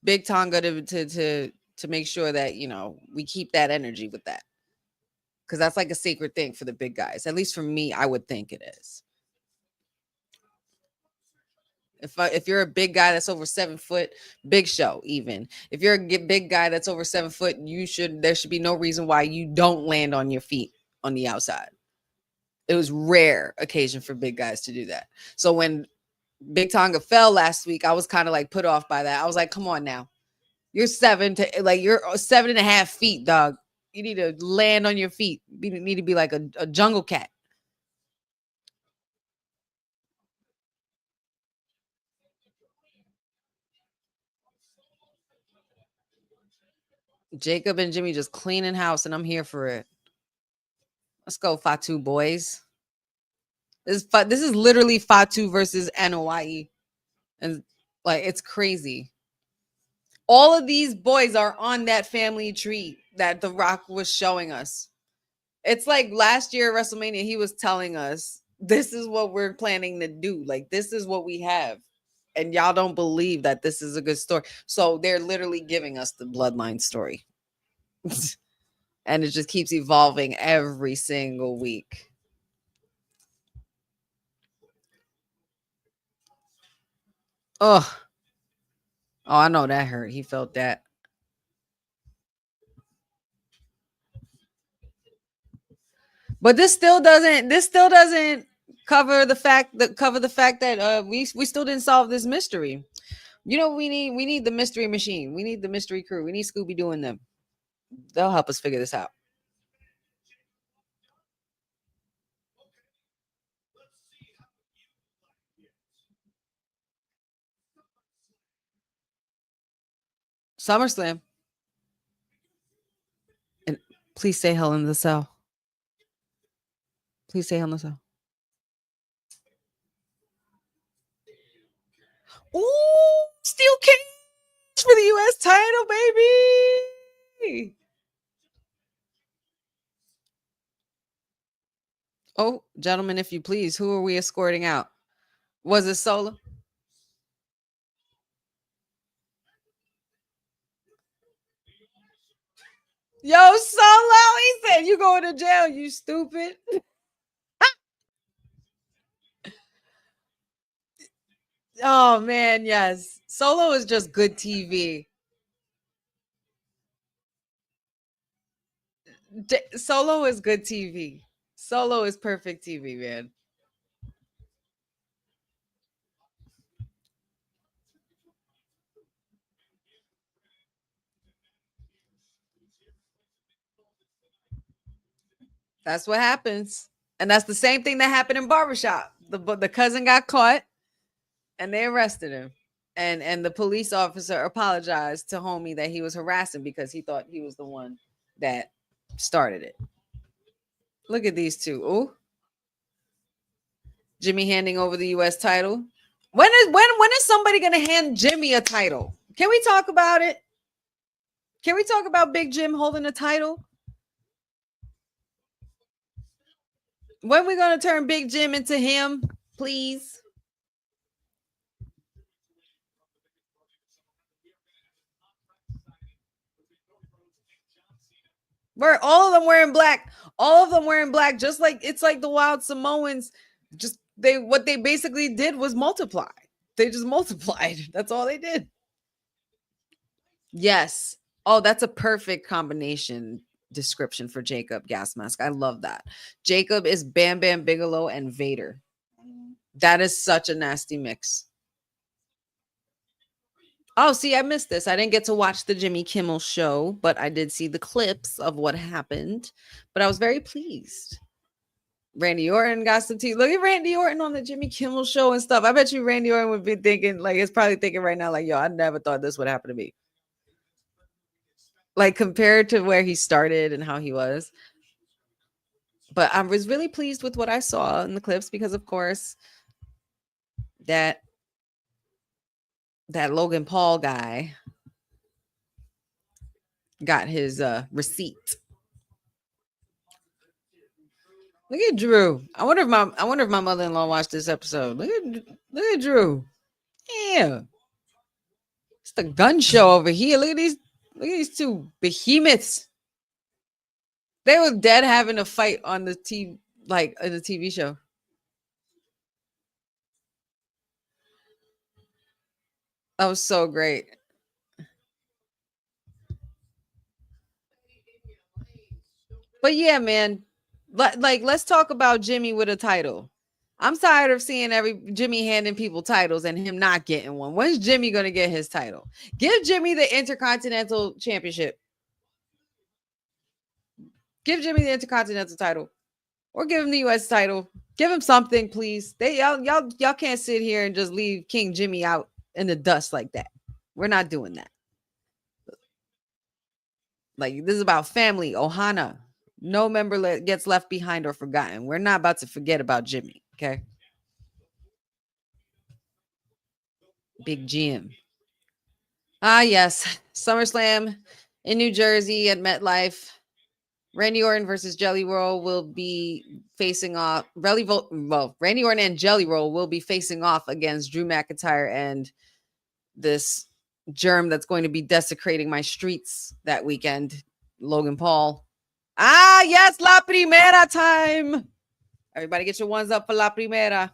Big Tonga to make sure that we keep that energy with that. Because that's like a sacred thing for the big guys. At least for me, I would think it is. If you're a big guy that's over 7 foot, Big Show even. If you're a big guy that's over 7 foot, there should be no reason why you don't land on your feet on the outside. It was rare occasion for big guys to do that. So when Big Tonga fell last week, I was kind of like put off by that. I was like, come on now. You're 7.5 feet, dog. You need to land on your feet. You need to be like a jungle cat. Jacob and Jimmy just cleaning house, and I'm here for it. Let's go, Fatu boys. This is literally Fatu versus NOYE. And like, it's crazy. All of these boys are on that family tree that The Rock was showing us. It's like last year at WrestleMania, he was telling us, this is what we're planning to do. Like, this is what we have. And y'all don't believe that this is a good story. So they're literally giving us the bloodline story. And it just keeps evolving every single week. Oh, I know that hurt. He felt that. But this still doesn't cover the fact that we still didn't solve this mystery. We need the mystery machine. We need the mystery crew. We need Scooby doing them. They'll help us figure this out. SummerSlam. And please say Hell in the Cell. Please say Hell in the Cell. Ooh, steel cage for the U.S. title, baby. Oh, gentlemen, if you please, who are we escorting out? Was it Solo? Yo, Solo, he said, you going to jail, you stupid. Oh, man, yes. Solo is just good TV. Solo is good TV. Solo is perfect TV, man. That's what happens. And that's the same thing that happened in Barber Shop. The cousin got caught and they arrested him. And the police officer apologized to homie that he was harassing because he thought he was the one that started it. Look at these two. Oh, Jimmy handing over the U.S. title. When is somebody gonna hand Jimmy a title? Can we talk about it? Can we talk about Big Jim holding a title? When we gonna turn Big Jim into him, please? Where all of them wearing black, just like it's like the Wild Samoans. Just what they basically did was multiply. They just multiplied. That's all they did. Yes. Oh, that's a perfect combination. description for Jacob Gas Mask. I love that. Jacob is Bam Bam Bigelow and Vader. That is such a nasty mix. Oh, see, I missed this. I didn't get to watch the Jimmy Kimmel show, but I did see the clips of what happened. But I was very pleased. Randy Orton got some tea. Look at Randy Orton on the Jimmy Kimmel show and stuff. I bet you Randy Orton would be thinking, like, it's probably thinking right now, like, yo, I never thought this would happen to me. Like, compared to where he started and how he was. But I was really pleased with what I saw in the clips because, of course, that Logan Paul guy got his receipt. Look at Drew. I wonder if my mother-in-law watched this episode. Look at Drew. Yeah. It's the gun show over here. Look at these two behemoths. They were dead having a fight on the TV, like in the TV show. That was so great. But yeah, man, like let's talk about Jimmy with a title. I'm tired of seeing Jimmy handing people titles and him not getting one. When's Jimmy gonna get his title? Give Jimmy the Intercontinental Championship. Give Jimmy the Intercontinental title, or give him the U.S. title. Give him something, please. Y'all can't sit here and just leave King Jimmy out in the dust like that. We're not doing that. Like, this is about family. Ohana. No member gets left behind or forgotten. We're not about to forget about Jimmy. Okay. Big Jim. Ah, yes. SummerSlam in New Jersey at MetLife. Randy Orton versus Jelly Roll will be facing off. Randy Orton and Jelly Roll will be facing off against Drew McIntyre and this germ that's going to be desecrating my streets that weekend, Logan Paul. Ah, yes, La Primera time. Everybody get your ones up for La Primera.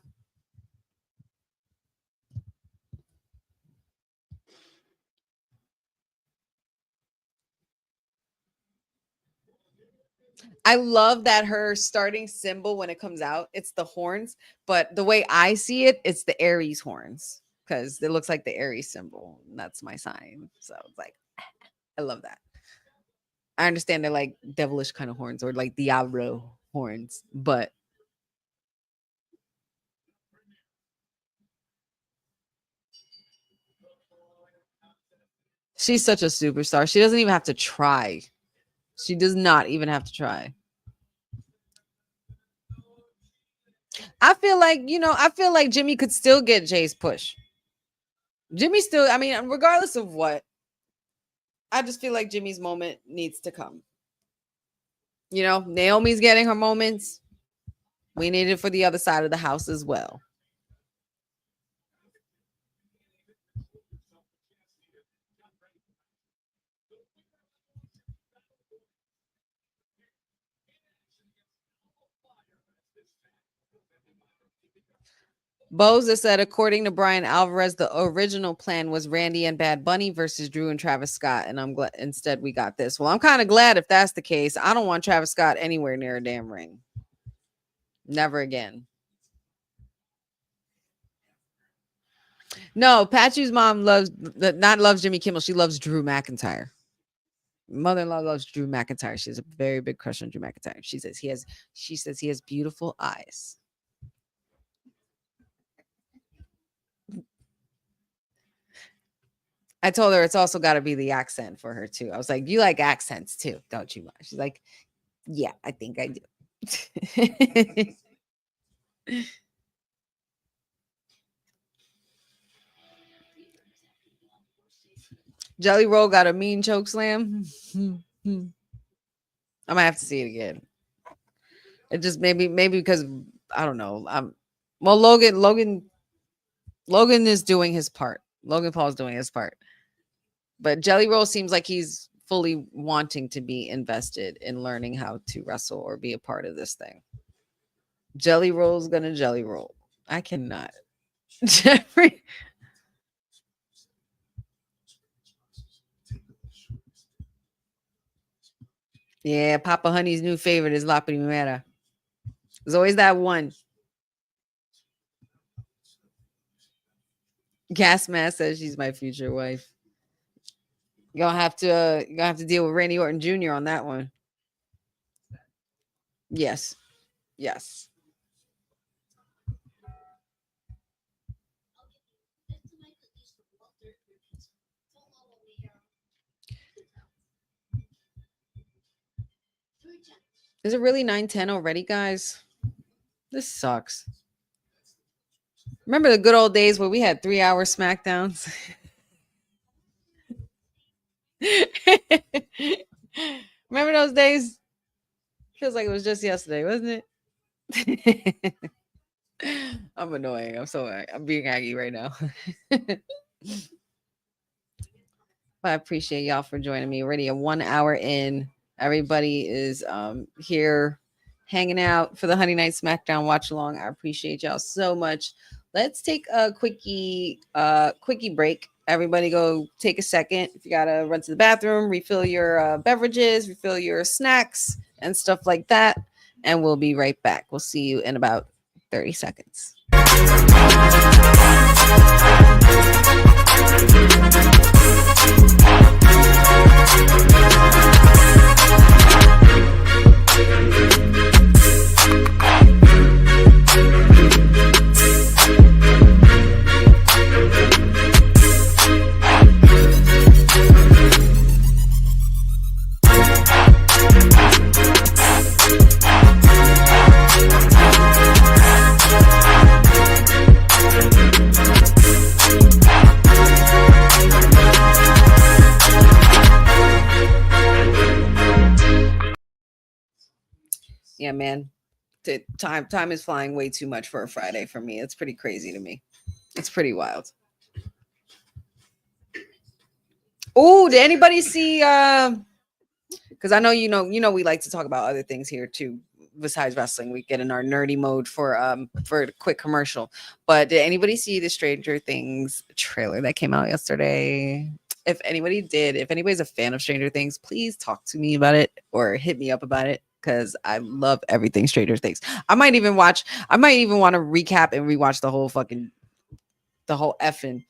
I love that her starting symbol when it comes out, it's the horns, but the way I see it, it's the Aries horns because it looks like the Aries symbol. And that's my sign. So it's like, I love that. I understand they're like devilish kind of horns or like Diablo horns, but she's such a superstar. She doesn't even have to try. She does not even have to try. I feel like Jimmy could still get Jay's push. Jimmy still, I mean, regardless of what, I just feel like Jimmy's moment needs to come. You know, Naomi's getting her moments. We need it for the other side of the house as well. Boza said, according to Brian Alvarez, the original plan was Randy and Bad Bunny versus Drew and Travis Scott. And I'm glad instead we got this. Well, I'm kind of glad if that's the case. I don't want Travis Scott anywhere near a damn ring. Never again. No, Patsy's mom loves Jimmy Kimmel. She loves Drew McIntyre. Mother-in-law loves Drew McIntyre. She has a very big crush on Drew McIntyre. She says he has beautiful eyes. I told her it's also got to be the accent for her too. I was like, you like accents too, don't you? She's like, yeah, I think I do. Jelly Roll got a mean choke slam. I might have to see it again. It just maybe because I don't know. Well, Logan is doing his part. Logan Paul's doing his part. But Jelly Roll seems like he's fully wanting to be invested in learning how to wrestle or be a part of this thing. Jelly Roll's gonna Jelly Roll. I cannot. Jeffrey. Yeah, Papa Honey's new favorite is La Primera. There's always that one. Gas Mask says she's my future wife. You're gonna have to deal with Randy Orton Jr. on that one. Yes. Yes. Is it really 9:10 already, guys? This sucks. Remember the good old days where we had 3-hour SmackDowns? Remember those days? Feels like it was just yesterday, wasn't it? I'm annoying. I'm being aggy right now. But I appreciate y'all for joining me. Already a 1 hour in. Everybody is here hanging out for the Honey Night SmackDown watch along. I appreciate y'all so much. Let's take a quickie break. Everybody go take a second. If you gotta run to the bathroom, refill your beverages, refill your snacks and stuff like that. And we'll be right back. We'll see you in about 30 seconds. Yeah, man. Time is flying way too much for a Friday for me. It's pretty crazy to me. It's pretty wild. Oh, did anybody see because I know you know we like to talk about other things here too besides wrestling. We get in our nerdy mode for a quick commercial. But did anybody see the Stranger Things trailer that came out yesterday? If anybody's a fan of Stranger Things, please talk to me about it or hit me up about it because I love everything Stranger Things. I might even want to recap and rewatch the whole effing.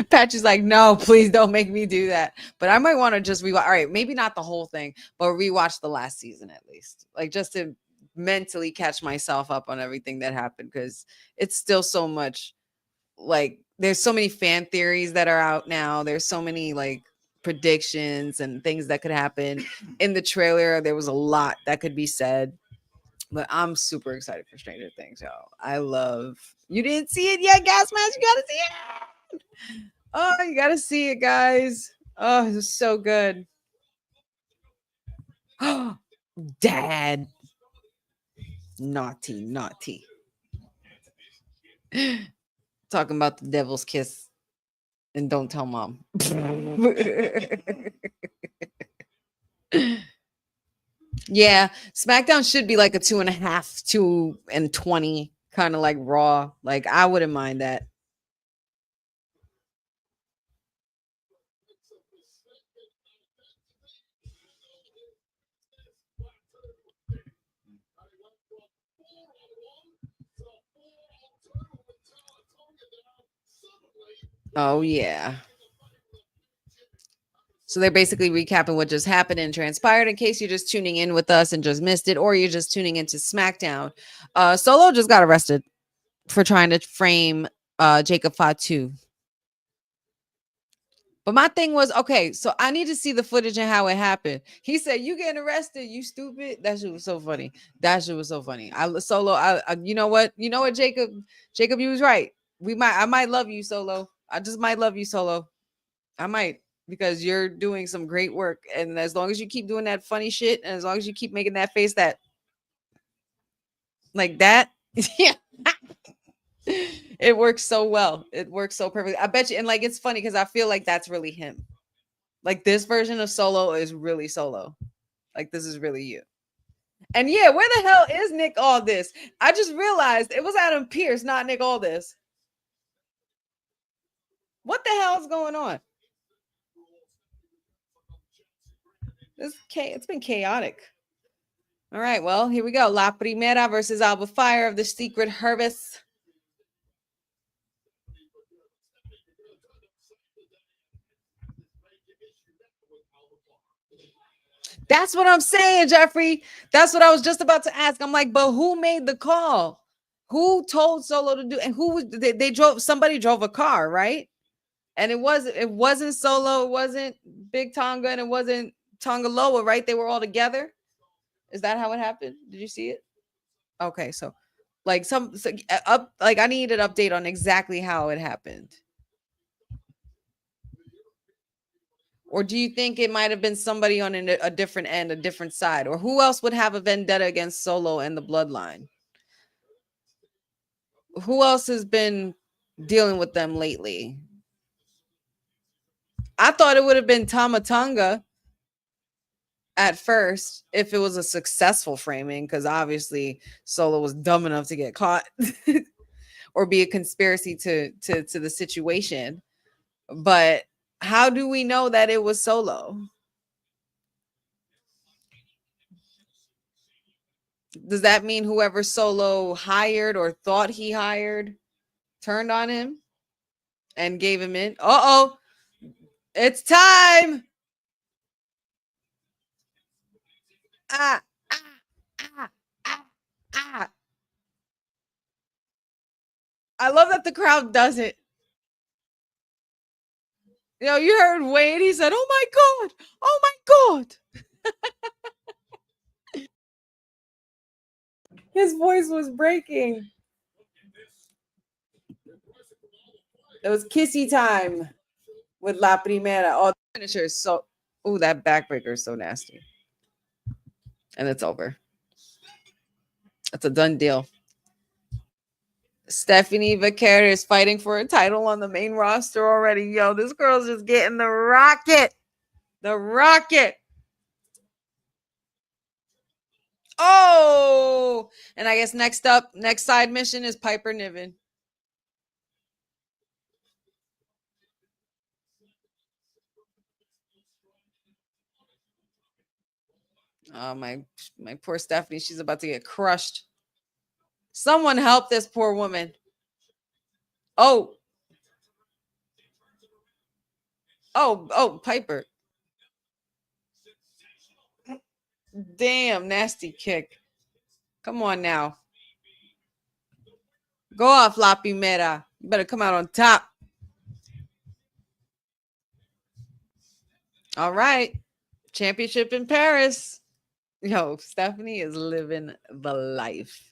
Patch is like, no, please don't make me do that. But I might want to just rewatch. All right, maybe not the whole thing, but rewatch the last season at least, like just to mentally catch myself up on everything that happened because it's still so much. Like, there's so many fan theories that are out now. There's so many like predictions and things that could happen in the trailer. There was a lot that could be said. But I'm super excited for Stranger Things, y'all. You didn't see it yet, Gas Mask? You gotta see it. Oh, you gotta see it, guys. Oh, it was so good. Oh, Dad. Naughty. Talking about the devil's kiss. And don't tell mom. Yeah, SmackDown should be like a 2.5, 2:20, kind of like Raw. Like, I wouldn't mind that. Oh, yeah. So they're basically recapping what just happened and transpired in case you're just tuning in with us and just missed it, or you're just tuning into SmackDown. Solo just got arrested for trying to frame Jacob Fatu. But my thing was, okay, so I need to see the footage and how it happened. He said, "You getting arrested, you stupid." That shit was so funny. You know what, Jacob, you was right. I might love you, Solo. I just might love you, Solo. I might, because you're doing some great work. And as long as you keep doing that funny shit, and as long as you keep making that face that like that, yeah. It works so well. It works so perfectly. I bet you. And like, it's funny because I feel like that's really him. Like, this version of Solo is really Solo. Like, this is really you. And yeah, where the hell is Nick Aldis? I just realized it was Adam Pearce, not Nick Aldis. What the hell is going on? It's been chaotic. All right, well, here we go. La Primera versus Alba Fire of the Secret Harvest. That's what I'm saying, Jeffrey. That's what I was just about to ask. I'm like, but who made the call? Who told Solo to do? And who was they drove? Somebody drove a car, right? And it wasn't Solo, it wasn't Big Tonga, and it wasn't Tonga Loa, right? They were all together. Is that how it happened? Did you see it? Okay, so like I need an update on exactly how it happened. Or do you think it might have been somebody on a different end, a different side? Or who else would have a vendetta against Solo and the bloodline? Who else has been dealing with them lately? I thought it would have been Tama Tonga at first if it was a successful framing, because obviously Solo was dumb enough to get caught or be a conspiracy to the situation. But how do we know that it was Solo? Does that mean whoever Solo hired or thought he hired turned on him and gave him in? Uh-oh, it's time. Ah, ah, ah, ah, ah. I love that the crowd does it. You know, you heard Wade, he said, oh my God, oh my God. His voice was breaking. It was kissy time with La Primera. Oh, the finisher is so, oh, that backbreaker is so nasty. And it's over. That's a done deal. Stephanie Vaquer is fighting for a title on the main roster already. Yo, this girl's just getting the rocket. The rocket. Oh, and I guess next side mission is Piper Niven. Oh, my poor Stephanie. She's about to get crushed. Someone help this poor woman. Oh, Piper. Damn, nasty kick. Come on now. Go off, La Primera. You better come out on top. All right. Championship in Paris. Yo, Stephanie is living the life.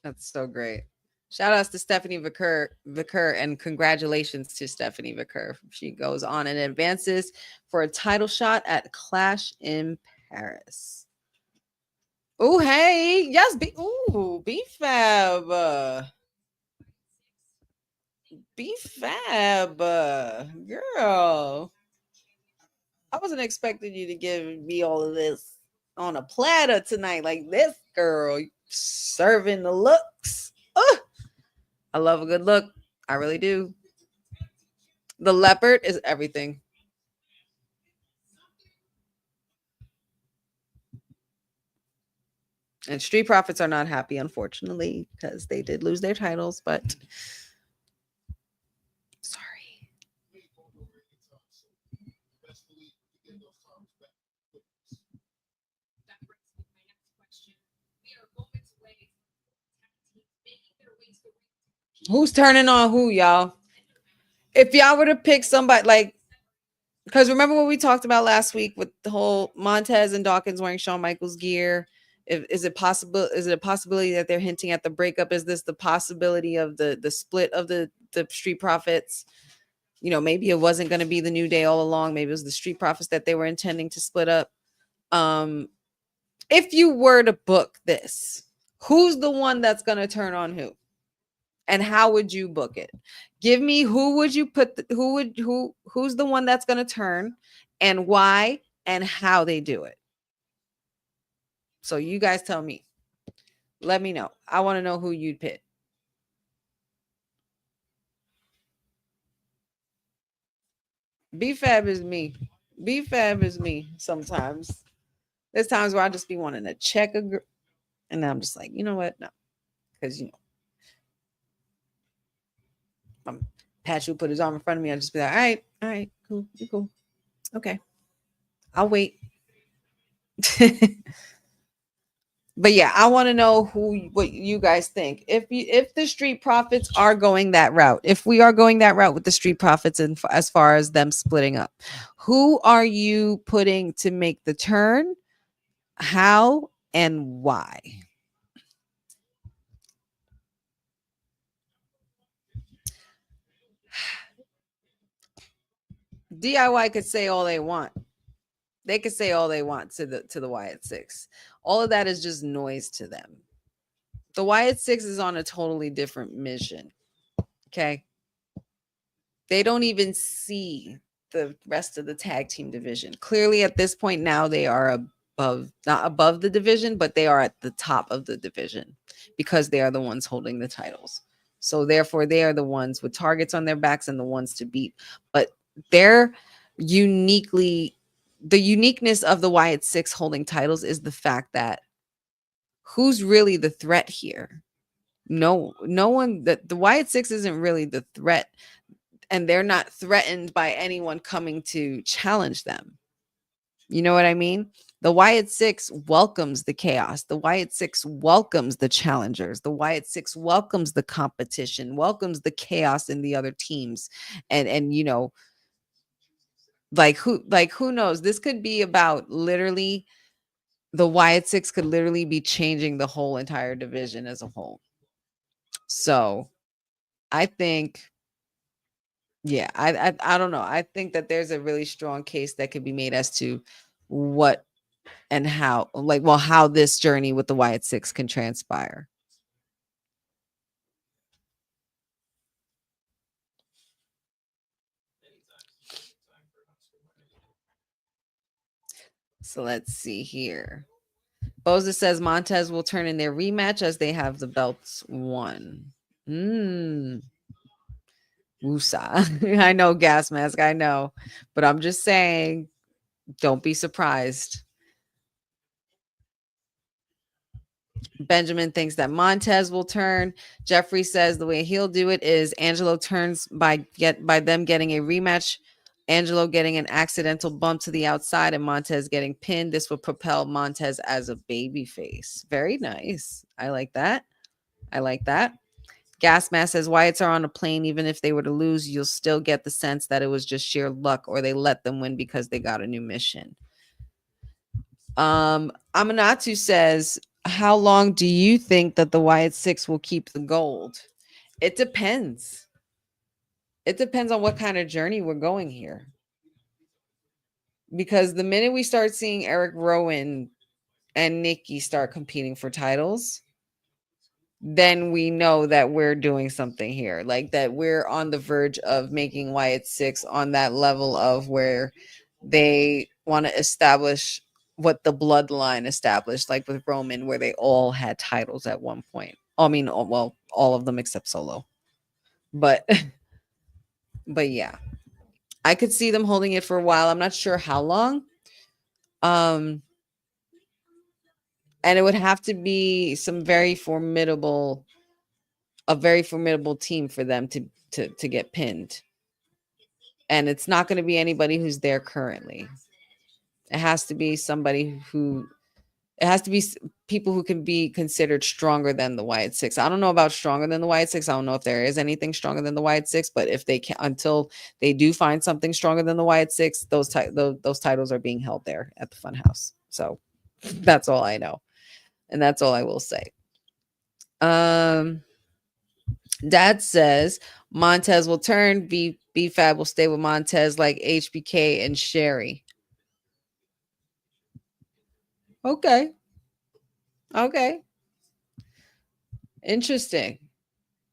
That's so great. Shout outs to Stephanie Vaquer, and congratulations to Stephanie Vaquer. She goes on and advances for a title shot at Clash in Paris. Oh, hey. Yes, B-Fab. B-Fab. Girl. I wasn't expecting you to give me all of this on a platter tonight like this, girl. Serving the looks. I love a good look. I really do. The leopard is everything. And Street Profits are not happy, unfortunately, because they did lose their titles, but sorry. Who's turning on who, y'all? If y'all were to pick somebody, like, because remember what we talked about last week with the whole Montez and Dawkins wearing Shawn Michaels gear? Is it a possibility that they're hinting at the breakup? Is this the possibility of the split of the Street Profits? You know, maybe it wasn't going to be the New Day all along. Maybe it was the Street Profits that they were intending to split up. If you were to book this, who's the one that's going to turn on who? And how would you book it? Give me who's the one that's going to turn and why and how they do it. So you guys tell me. Let me know. I want to know who you'd pick. B-Fab is me. B-Fab is me sometimes. There's times where I just be wanting to check a girl. And I'm just like, you know what? No. Because, Pat will put his arm in front of me. I'll just be like, all right, cool. You cool. Okay. I'll wait. But yeah, I want to know what you guys think. If the Street Profits are going that route, if we are going that route with the Street Profits, and as far as them splitting up, who are you putting to make the turn? How and why? DIY could say all they want. They could say all they want to the Wyatt Six. All of that is just noise to them. The Wyatt Six is on a totally different mission. Okay. They don't even see the rest of the tag team division. Clearly, at this point now, they are not above the division, but they are at the top of the division because they are the ones holding the titles. So therefore, they are the ones with targets on their backs and the ones to beat. But they're the uniqueness of the Wyatt Six holding titles is the fact that who's really the threat here? No one. That the Wyatt Six isn't really the threat. And they're not threatened by anyone coming to challenge them. You know what I mean? The Wyatt Six welcomes the chaos. The Wyatt Six welcomes the challengers. The Wyatt Six welcomes the competition, welcomes the chaos in the other teams. And who knows? This could be about literally the Wyatt Six could literally be changing the whole entire division as a whole. So I think yeah, I don't know. I think that there's a really strong case that could be made as to what and how, how this journey with the Wyatt Six can transpire. So let's see here. Boza says Montez will turn in their rematch as they have the belts won. Woosah. I know, gas mask. I know. But I'm just saying, don't be surprised. Benjamin thinks that Montez will turn. Jeffrey says the way he'll do it is Angelo turns by them getting a rematch, Angelo getting an accidental bump to the outside, and Montez getting pinned. This would propel Montez as a baby face. Very nice. I like that. Gas Mask says Wyatts are on a plane. Even if they were to lose, you'll still get the sense that it was just sheer luck or they let them win because they got a new mission. Amanatu says, how long do you think that the Wyatt Six will keep the gold? It depends. It depends on what kind of journey we're going here. Because the minute we start seeing Eric Rowan and Nikki start competing for titles, then we know that we're doing something here. Like that we're on the verge of making Wyatt Six on that level of where they want to establish what the bloodline established, like with Roman, where they all had titles at one point. I mean, well, all of them except Solo. But yeah, I could see them holding it for a while. I'm not sure how long. And it would have to be a very formidable team for them to get pinned. And it's not going to be anybody who's there currently. It has to be people who can be considered stronger than the Wyatt Six. I don't know about stronger than the Wyatt Six. I don't know if there is anything stronger than the Wyatt Six, but if they can, until they do find something stronger than the Wyatt Six, those titles are being held there at the Funhouse. So that's all I know. And that's all I will say. Dad says Montez will turn. B-Fab will stay with Montez like HBK and Sherry. Okay. Interesting.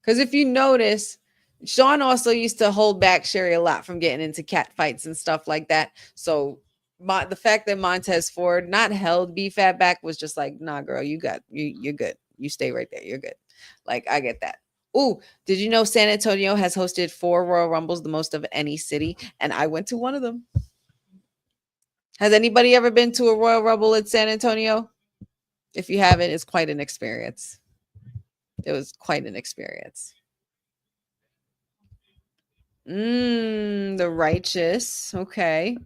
Because if you notice, Sean also used to hold back Sherry a lot from getting into cat fights and stuff like that. So the fact that Montez Ford not held B-Fab back was just like, nah, girl, you're good. You stay right there. You're good. Like, I get that. Ooh, did you know San Antonio has hosted 4 Royal Rumbles, the most of any city? And I went to one of them. Has anybody ever been to a Royal Rumble in San Antonio? If you haven't, it's quite an experience. It was quite an experience. The Righteous. Okay.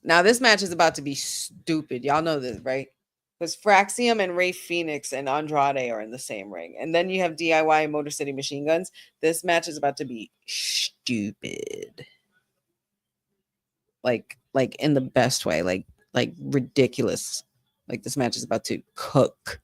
Now this match is about to be stupid. Y'all know this, right? Because Fraxium and Ray Phoenix and Andrade are in the same ring. And then you have DIY and Motor City Machine Guns. This match is about to be stupid. Like in the best way. Like ridiculous. Like this match is about to cook.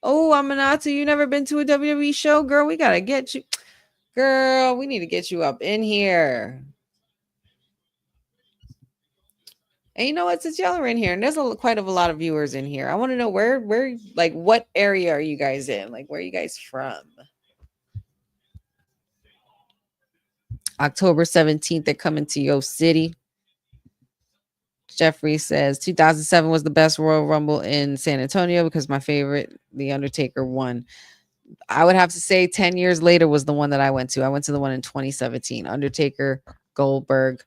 Oh, Aminata, you never been to a WWE show? Girl, we got to get you. Girl, we need to get you up in here. And you know what? Since y'all are in here, and there's quite a lot of viewers in here, I want to know where, like, what area are you guys in? Like, where are you guys from? October 17th, they're coming to your city. Jeffrey says 2007 was the best Royal Rumble in San Antonio because my favorite, The Undertaker, won. I would have to say 10 years later was the one that I went to. I went to the one in 2017. Undertaker, Goldberg,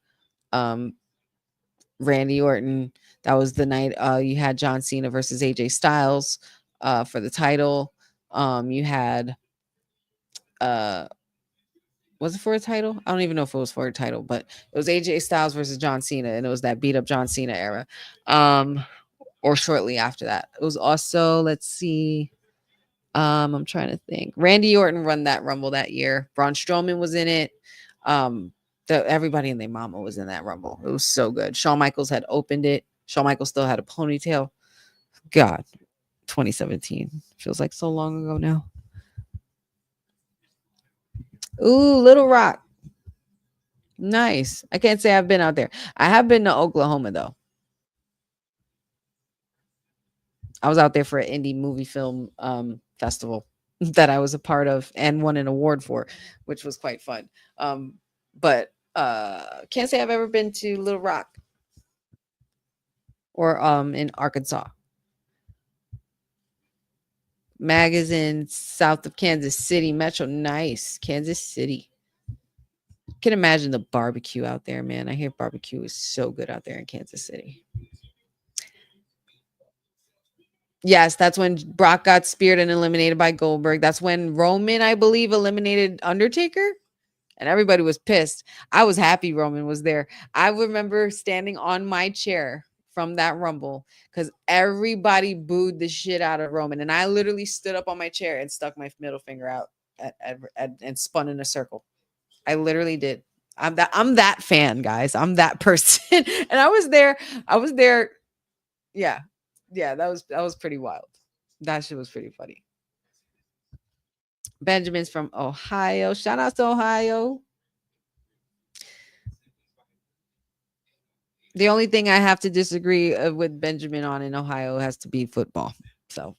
Randy Orton. That was the night you had John Cena versus AJ Styles for the title. You had was it for a title? I don't even know if it was for a title, but it was AJ Styles versus John Cena, and it was that beat up John Cena era. Or shortly after that. It was also, let's see. I'm trying to think. Randy Orton won that Rumble that year. Braun Strowman was in it. Everybody and their mama was in that Rumble. It was so good. Shawn Michaels had opened it. Shawn Michaels still had a ponytail. God, 2017 feels like so long ago now. Ooh, Little Rock. Nice. I can't say I've been out there. I have been to Oklahoma though. I was out there for an indie movie film festival that I was a part of and won an award for, which was quite fun. But can't say I've ever been to Little Rock or in Arkansas. Mag is in south of Kansas City, Metro. Nice. Kansas City. Can imagine the barbecue out there, man. I hear barbecue is so good out there in Kansas City. Yes, that's when Brock got speared and eliminated by Goldberg. That's when Roman, I believe, eliminated Undertaker. And everybody was pissed. I was happy Roman was there. I remember standing on my chair from that Rumble because everybody booed the shit out of Roman. And I literally stood up on my chair and stuck my middle finger out and spun in a circle. I literally did. I'm that fan, guys. I'm that person. And I was there. Yeah. Yeah, that was pretty wild. That shit was pretty funny. Benjamin's from Ohio. Shout out to Ohio. The only thing I have to disagree with Benjamin on in Ohio has to be football. So,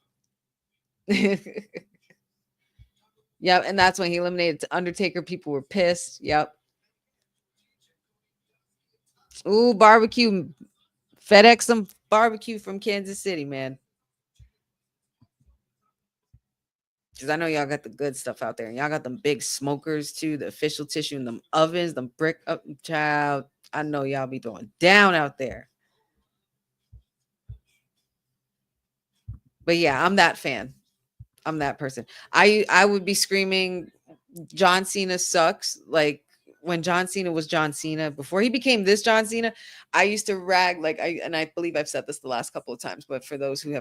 yep. And that's when he eliminated Undertaker. People were pissed. Yep. Ooh, barbecue. FedEx some barbecue from Kansas City, man. Because I know y'all got the good stuff out there. And y'all got them big smokers too, the official tissue and them ovens, them brick up child. I know y'all be throwing down out there. But yeah, I'm that fan. I'm that person. I would be screaming, John Cena sucks. Like when John Cena was John Cena, before he became this John Cena, I used to rag I believe I've said this the last couple of times, but for those who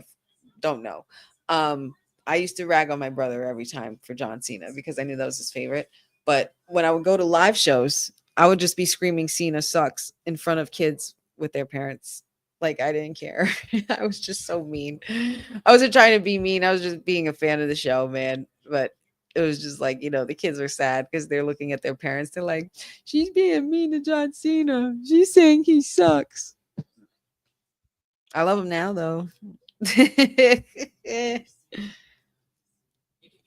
don't know, I used to rag on my brother every time for John Cena because I knew that was his favorite. But when I would go to live shows, I would just be screaming Cena sucks in front of kids with their parents. Like I didn't care. I was just so mean. I wasn't trying to be mean. I was just being a fan of the show, man. But it was just like, the kids are sad because they're looking at their parents. They're like, she's being mean to John Cena. She's saying he sucks. I love him now, though.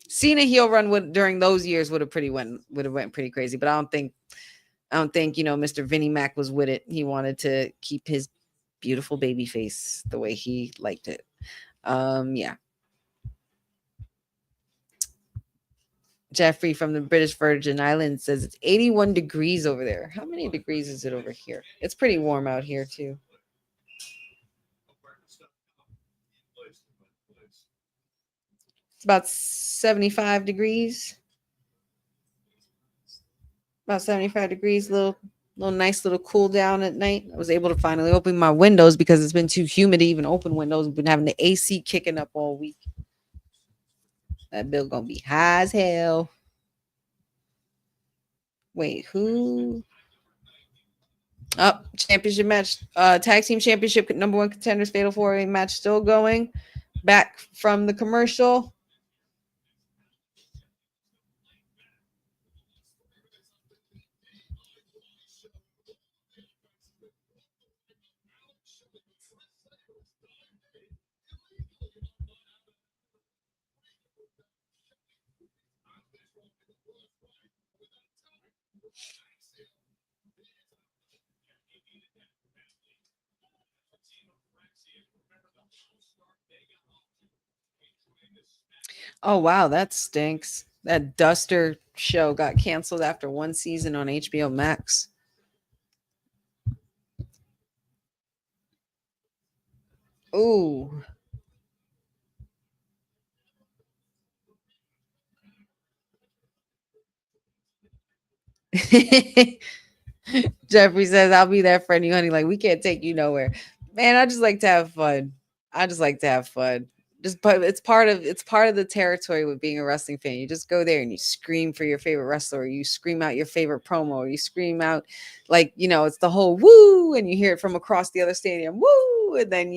Cena heel run during those years would have went pretty crazy, but I don't think Mr. Vinnie Mac was with it. He wanted to keep his beautiful baby face the way he liked it. Yeah. Jeffrey from the British Virgin Islands says it's 81 degrees over there. How many degrees is it over here? It's pretty warm out here too. It's about 75 degrees. About 75 degrees, little nice little cool down at night. I was able to finally open my windows because it's been too humid to even open windows. We've been having the AC kicking up all week. That bill gonna be high as hell. Wait, who? Championship match, tag team championship, number one contenders, fatal 4-way match still going. Back from the commercial. Oh, wow, that stinks. That Duster show got canceled after one season on HBO Max. Ooh. Jeffrey says, I'll be there for you, honey. Like, we can't take you nowhere. Man, I just like to have fun. But it's part of the territory with being a wrestling fan. You just go there and you scream for your favorite wrestler, or you scream out your favorite promo, or you scream out, like, it's the whole woo, and you hear it from across the other stadium, woo. And then,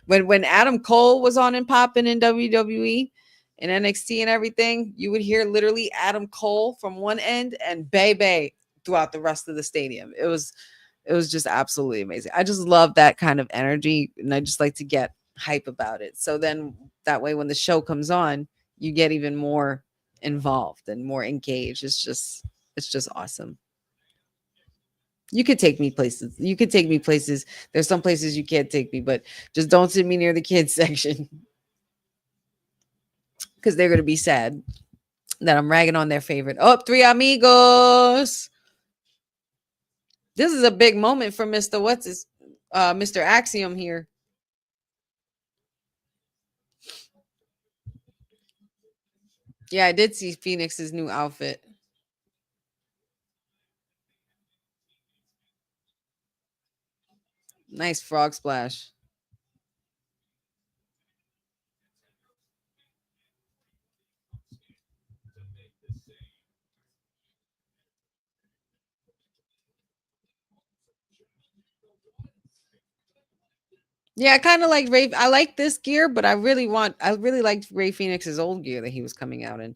when Adam Cole was on and popping in WWE and NXT and everything, you would hear literally Adam Cole from one end and Bay throughout the rest of the stadium. It was just absolutely amazing. I just love that kind of energy, and I just like to get hype about it. So then that way when the show comes on, you get even more involved and more engaged. It's just awesome. You could take me places. There's some places you can't take me, but just don't sit me near the kids section, because they're going to be sad that I'm ragging on their favorite. Oh, Three Amigos. This is a big moment for Mr. Axiom here. Yeah, I did see Phoenix's new outfit. Nice frog splash. Yeah, I kind of like Ray. I like this gear, but I really liked Ray Phoenix's old gear that he was coming out in.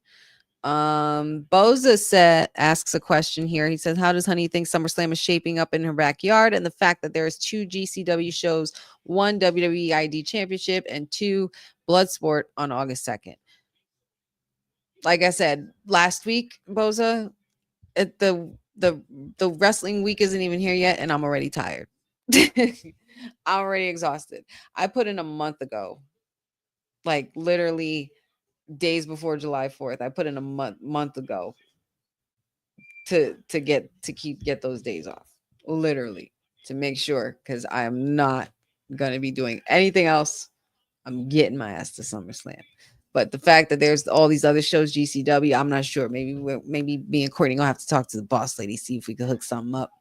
Boza asks a question here. He says, how does Honey think SummerSlam is shaping up in her backyard? And the fact that there is 2 GCW shows, 1 WWE ID Championship and 2 Bloodsport on August 2nd. Like I said last week, Boza, the wrestling week isn't even here yet, and I'm already tired. I'm already exhausted. I put in a month ago, like literally days before July 4th. I put in a month ago to get those days off, literally, to make sure, because I am not gonna be doing anything else. I'm getting my ass to SummerSlam. But the fact that there's all these other shows, GCW, I'm not sure. Maybe me and Courtney gonna have to talk to the boss lady, see if we can hook something up.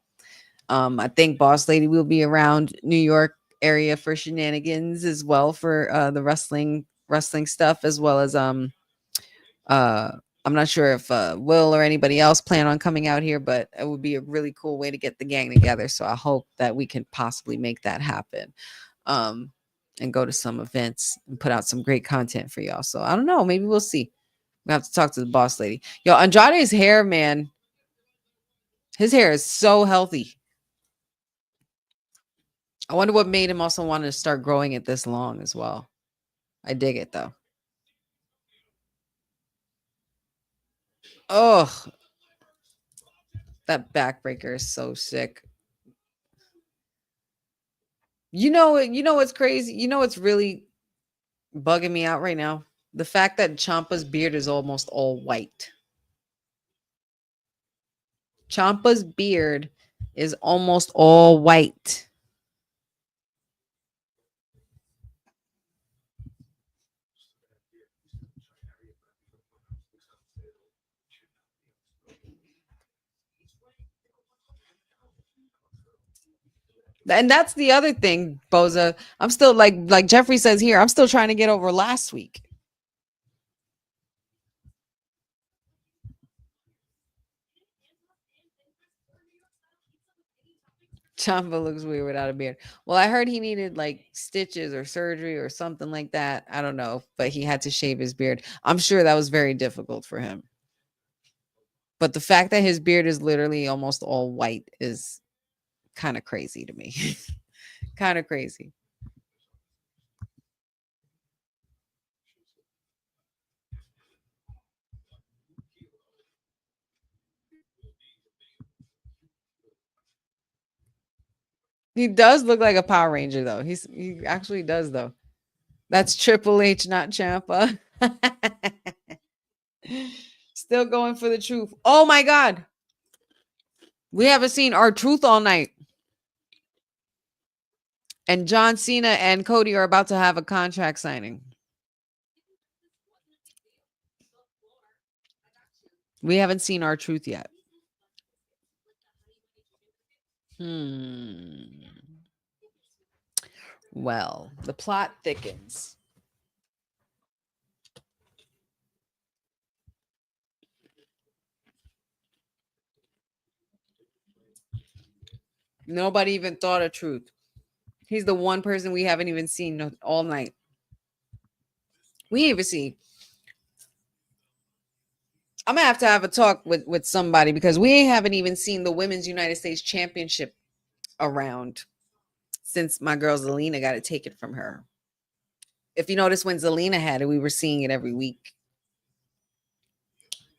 I think Boss Lady will be around New York area for shenanigans as well, for the wrestling stuff, as well as I'm not sure if Will or anybody else plan on coming out here, but it would be a really cool way to get the gang together. So I hope that we can possibly make that happen, and go to some events and put out some great content for y'all. So I don't know, maybe we'll see. We have to talk to the boss lady. Yo, Andrade's hair, man. His hair is so healthy. I wonder what made him also want to start growing it this long as well. I dig it though. Oh, that backbreaker is so sick. You know it. You know what's crazy? You know what's really bugging me out right now? The fact that Ciampa's beard is almost all white. Ciampa's beard is almost all white. And that's the other thing, Boza. I'm still like Jeffrey says here, I'm still trying to get over last week. Ciampa looks weird without a beard. Well, I heard he needed like stitches or surgery or something like that. I don't know, but he had to shave his beard. I'm sure that was very difficult for him. But the fact that his beard is literally almost all white is kind of crazy to me. Kind of crazy. He does look like a Power Ranger though. He actually does though. That's Triple H, not Ciampa. Still going for the truth. Oh my God. We haven't seen R-Truth all night. And John Cena and Cody are about to have a contract signing. We haven't seen R-Truth yet. Well, the plot thickens. Nobody even thought of Truth. He's the one person we haven't even seen all night. We even see. I'm gonna have to have a talk with somebody because we haven't even seen the Women's United States Championship around since my girl Zelina got it taken from her. If you notice, when Zelina had it, we were seeing it every week.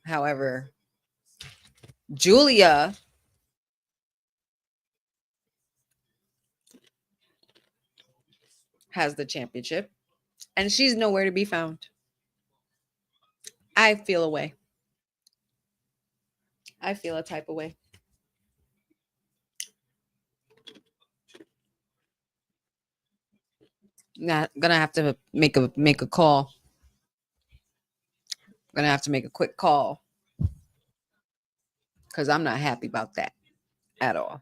However, Julia has the championship and she's nowhere to be found. I feel a way. I feel a type of way. Not gonna have to make a call. Gonna have to make a quick call because I'm not happy about that at all.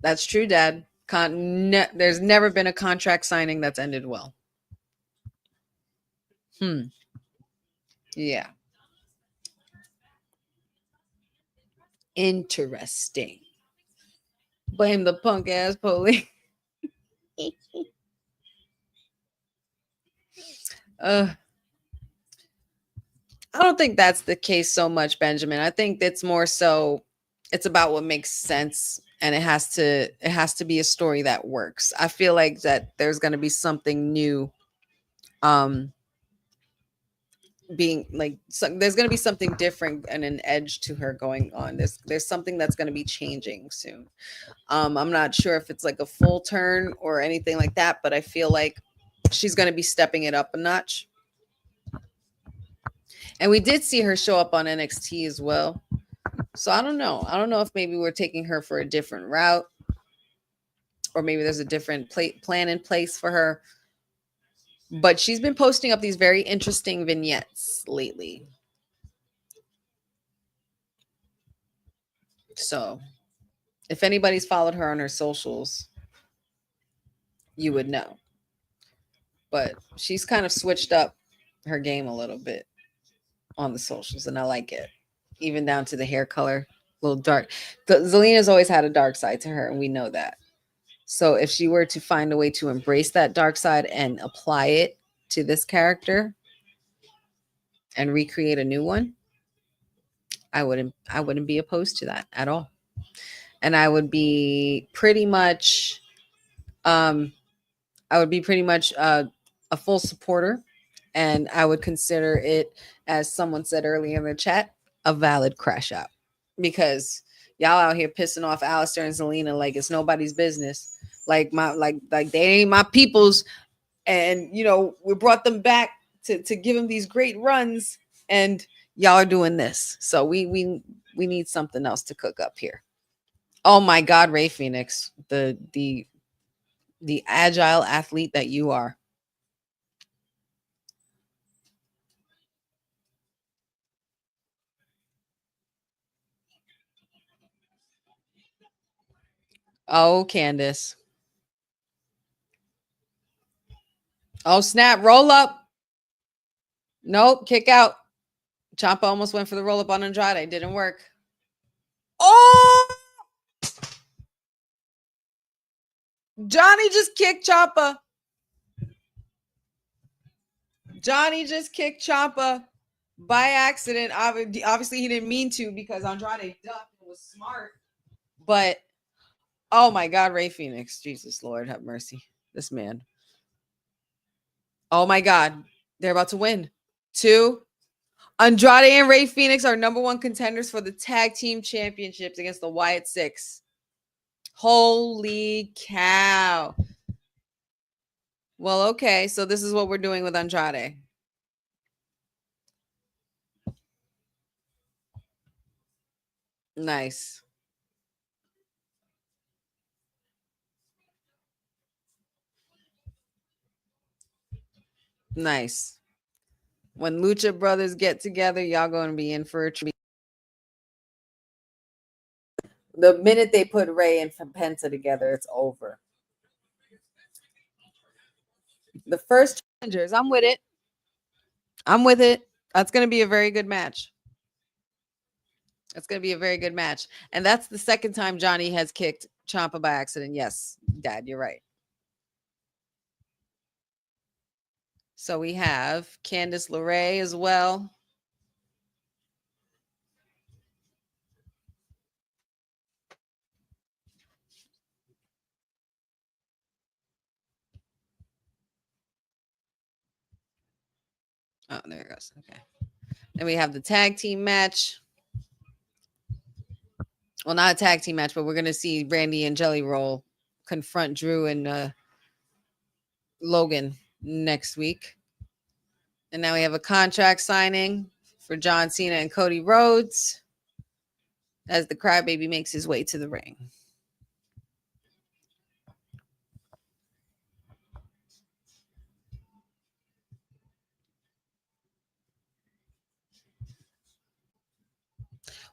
That's true, Dad. There's never been a contract signing that's ended well. Yeah. Interesting. Blame the punk ass police. I don't think that's the case so much, Benjamin. I think it's more so it's about what makes sense, and it has to be a story that works. I feel like that there's going to be something new being like there's going to be something different and an edge to her going on. There's something that's going to be changing soon. I'm not sure if it's like a full turn or anything like that, but I feel like she's going to be stepping it up a notch. And we did see her show up on NXT as well. So I don't know. I don't know if maybe we're taking her for a different route, or maybe there's a different plan in place for her. But she's been posting up these very interesting vignettes lately. So if anybody's followed her on her socials, you would know. But she's kind of switched up her game a little bit on the socials, and I like it. even down to the hair color, a little dark. Zelina's always had a dark side to her, and we know that. So if she were to find a way to embrace that dark side and apply it to this character and recreate a new one, I wouldn't be opposed to that at all. And I would be pretty much a full supporter, and I would consider it, as someone said earlier in the chat, a valid crash out, because y'all out here pissing off Alistair and Zelina like it's nobody's business. Like they ain't my peoples, and we brought them back to give them these great runs, and y'all are doing this. So we need something else to cook up here. Oh my God, Ray Phoenix, the agile athlete that you are. Oh, Candace. Oh, snap. Roll up. Nope. Kick out. Ciampa almost went for the roll up on Andrade. It didn't work. Oh! Johnny just kicked Ciampa. Johnny just kicked Ciampa by accident. Obviously, he didn't mean to, because Andrade ducked and was smart. But, oh my God, Ray Phoenix. Jesus, Lord, have mercy. This man. Oh my God. They're about to win. 2. Andrade and Ray Phoenix are number 1 contenders for the tag team championships against the Wyatt Six. Holy cow. Well, okay. So this is what we're doing with Andrade. Nice. Nice. When Lucha Brothers get together, y'all going to be in for a treat. The minute they put Ray and Penta together, it's over. The first challengers, I'm with it. I'm with it. That's going to be a very good match. It's going to be a very good match. And that's the second time Johnny has kicked Ciampa by accident. Yes, Dad, you're right. So we have Candice LeRae as well. Oh, there it goes. Okay. Then we have the tag team match. Well, not a tag team match, but we're going to see Randy and Jelly Roll confront Drew and Logan next week. And now we have a contract signing for John Cena and Cody Rhodes as the Crybaby makes his way to the ring.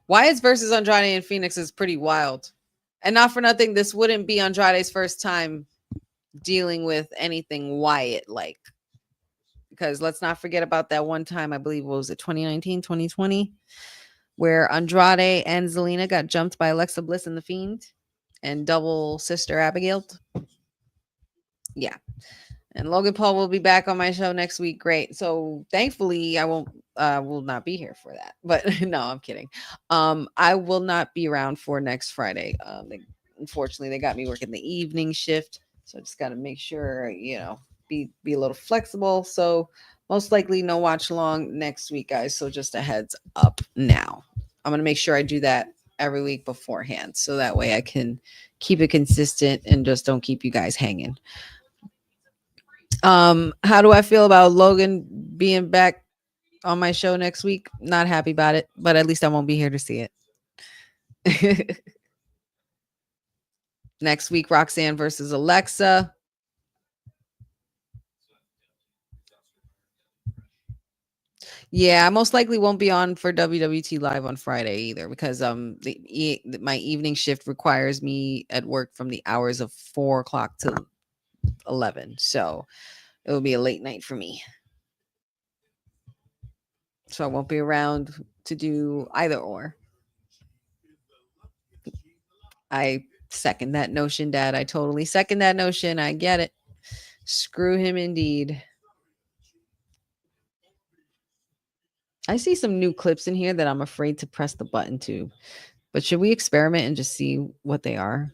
Wyatt's versus Andrade and Phoenix is pretty wild. And not for nothing, this wouldn't be Andrade's first time dealing with anything Wyatt-like. Because let's not forget about that one time, I believe, what was it, 2019, 2020, where Andrade and Zelina got jumped by Alexa Bliss and The Fiend and double sister Abigail. Yeah. And Logan Paul will be back on my show next week. Great. So thankfully I will not be here for that. But no, I'm kidding. I will not be around for next Friday. Unfortunately, they got me working the evening shift. So I just got to make sure, be a little flexible. So most likely no watch along next week, guys. So just a heads up now. I'm going to make sure I do that every week beforehand. So that way I can keep it consistent and just don't keep you guys hanging. How do I feel about Logan being back on my show next week? Not happy about it, but at least I won't be here to see it. Next week, Roxanne versus Alexa. Yeah, I most likely won't be on for WWT Live on Friday either, because my evening shift requires me at work from the hours of 4 o'clock to 11. So it will be a late night for me. So I won't be around to do either or. I second that notion, Dad. I totally second that notion. I get it. Screw him indeed. I see some new clips in here that I'm afraid to press the button to. But should we experiment and just see what they are?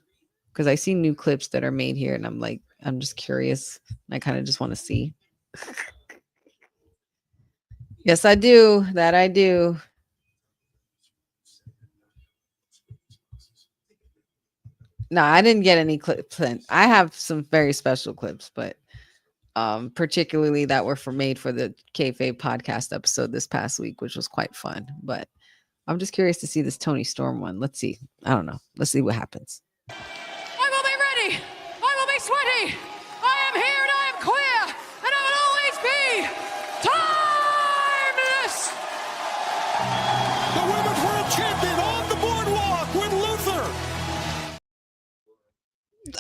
Because I see new clips that are made here and I'm just curious. I kind of just want to see. Yes, I do. That I do. No, I didn't get any clips. I have some very special clips, but particularly that were made for the Kayfabe podcast episode this past week, which was quite fun. But I'm just curious to see this Tony Storm one. Let's see. I don't know. Let's see what happens. I will be ready. I will be sweaty. I am here and I am queer. And I will always be timeless. The Women's World Champion on the boardwalk with Luther.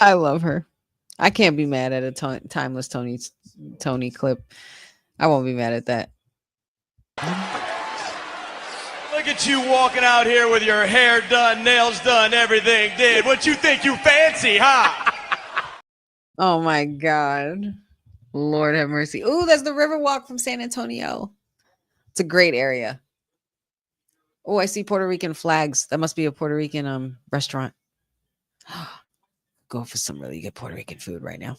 I love her. I can't be mad at a timeless Tony clip. I won't be mad at that. Look at you walking out here with your hair done, nails done, everything did. What you think you fancy, huh? Oh my God. Lord have mercy. Ooh, there's the Riverwalk from San Antonio. It's a great area. Oh, I see Puerto Rican flags. That must be a Puerto Rican restaurant. Go for some really good Puerto Rican food right now.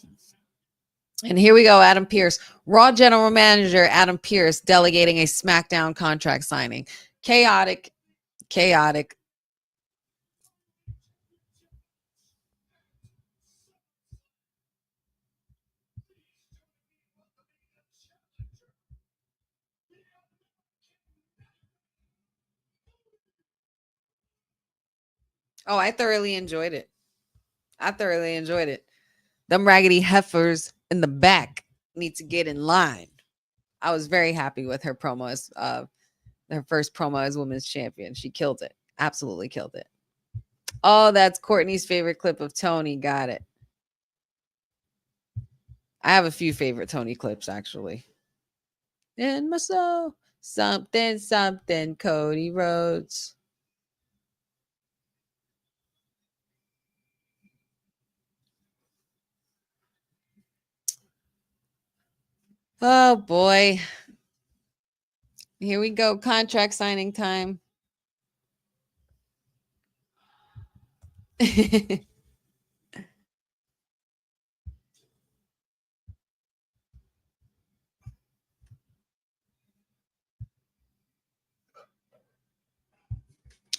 And here we go, Adam Pearce. Raw General Manager Adam Pearce delegating a Smackdown contract signing. Chaotic. Oh, I thoroughly enjoyed it. Them raggedy heifers in the back need to get in line. I was very happy with her promo as her first promo as women's champion. She killed it. Absolutely killed it. Oh, that's Courtney's favorite clip of Tony. Got it. I have a few favorite Tony clips, actually. In my soul, something, Cody Rhodes. Oh, boy. Here we go. Contract signing time.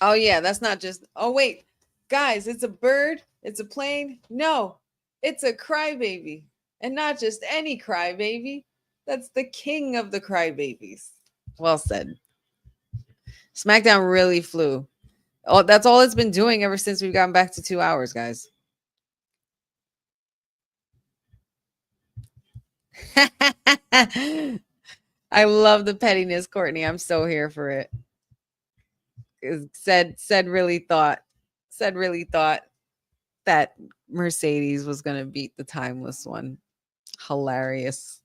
Oh, yeah. That's not just. Oh, wait. Guys, it's a bird. It's a plane. No, it's a crybaby. And not just any crybaby. That's the king of the crybabies. Well said. SmackDown really flew. Oh, that's all it's been doing ever since we've gotten back to 2 hours, guys. I love the pettiness, Courtney. I'm so here for it. Said really thought that Mercedes was going to beat the timeless one. Hilarious.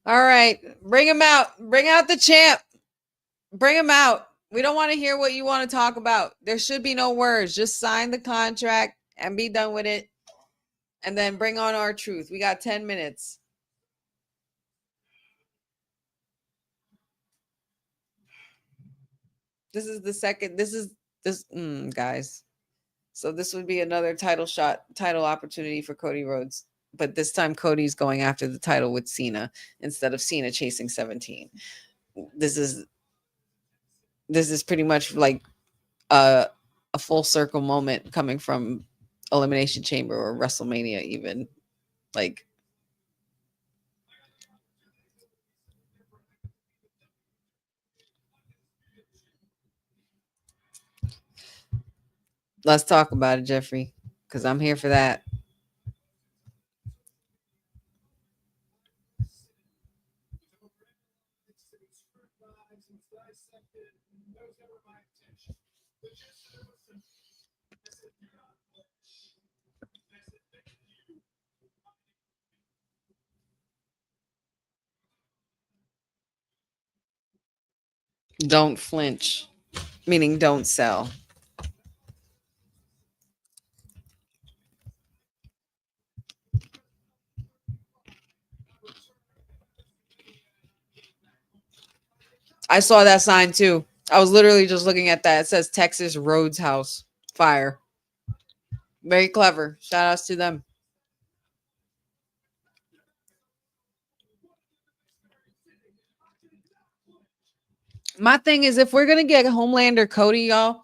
All right, bring him out. Bring out the champ. Bring him out. We don't want to hear what you want to talk about. There should be no words. Just sign the contract and be done with it. And then bring on our truth. We got 10 minutes. This is the second. Guys. So this would be another title opportunity for Cody Rhodes. But this time Cody's going after the title with Cena instead of Cena chasing 17. This is pretty much like a full circle moment coming from Elimination Chamber or WrestleMania even. Like, let's talk about it, Jeffrey, because I'm here for that. Don't flinch, meaning don't sell. I saw that sign too. I was literally just looking at that. It says Texas Rhodes House Fire. Very clever. Shout outs to them. My thing is, if we're going to get Homelander Cody, y'all,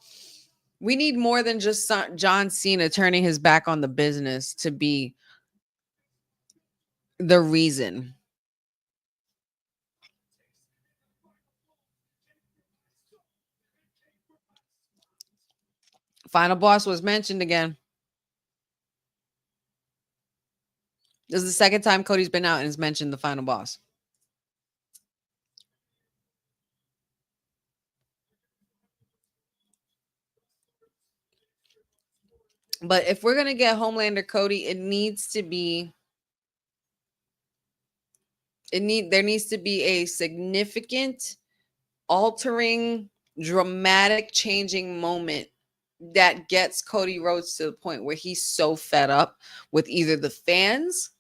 we need more than just John Cena turning his back on the business to be the reason. Final boss was mentioned again. This is the second time Cody's been out and has mentioned the final boss. But if we're going to get Homelander Cody, there needs to be a significant, altering, dramatic, changing moment that gets Cody Rhodes to the point where he's so fed up with either the fans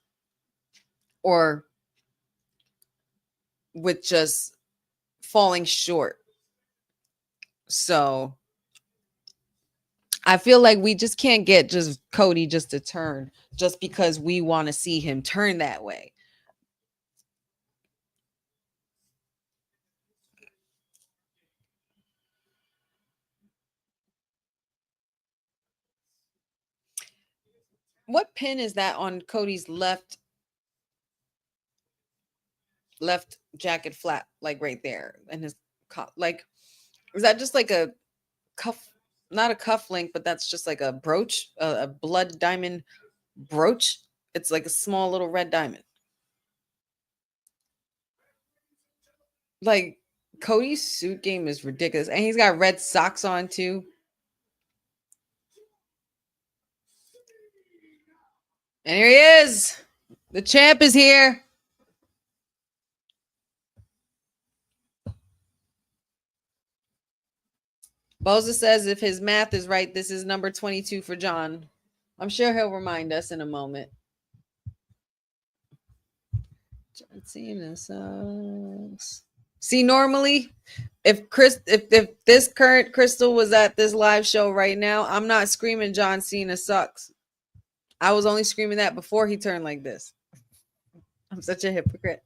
or with just falling short. So I feel like we just can't get just Cody just to turn just because we want to see him turn that way. What pin is that on Cody's left jacket flap, like right there, and his like, is that just like a cuff? Not a cuff link, but that's just like a brooch, a blood diamond brooch. It's like a small little red diamond. Like, Cody's suit game is ridiculous, and he's got red socks on too. And here he is. The champ is here. Boza says if his math is right, this is number 22 for John. I'm sure he'll remind us in a moment. John Cena sucks. See, normally, if this current Crystal was at this live show right now, I'm not screaming John Cena sucks. I was only screaming that before he turned like this. I'm such a hypocrite.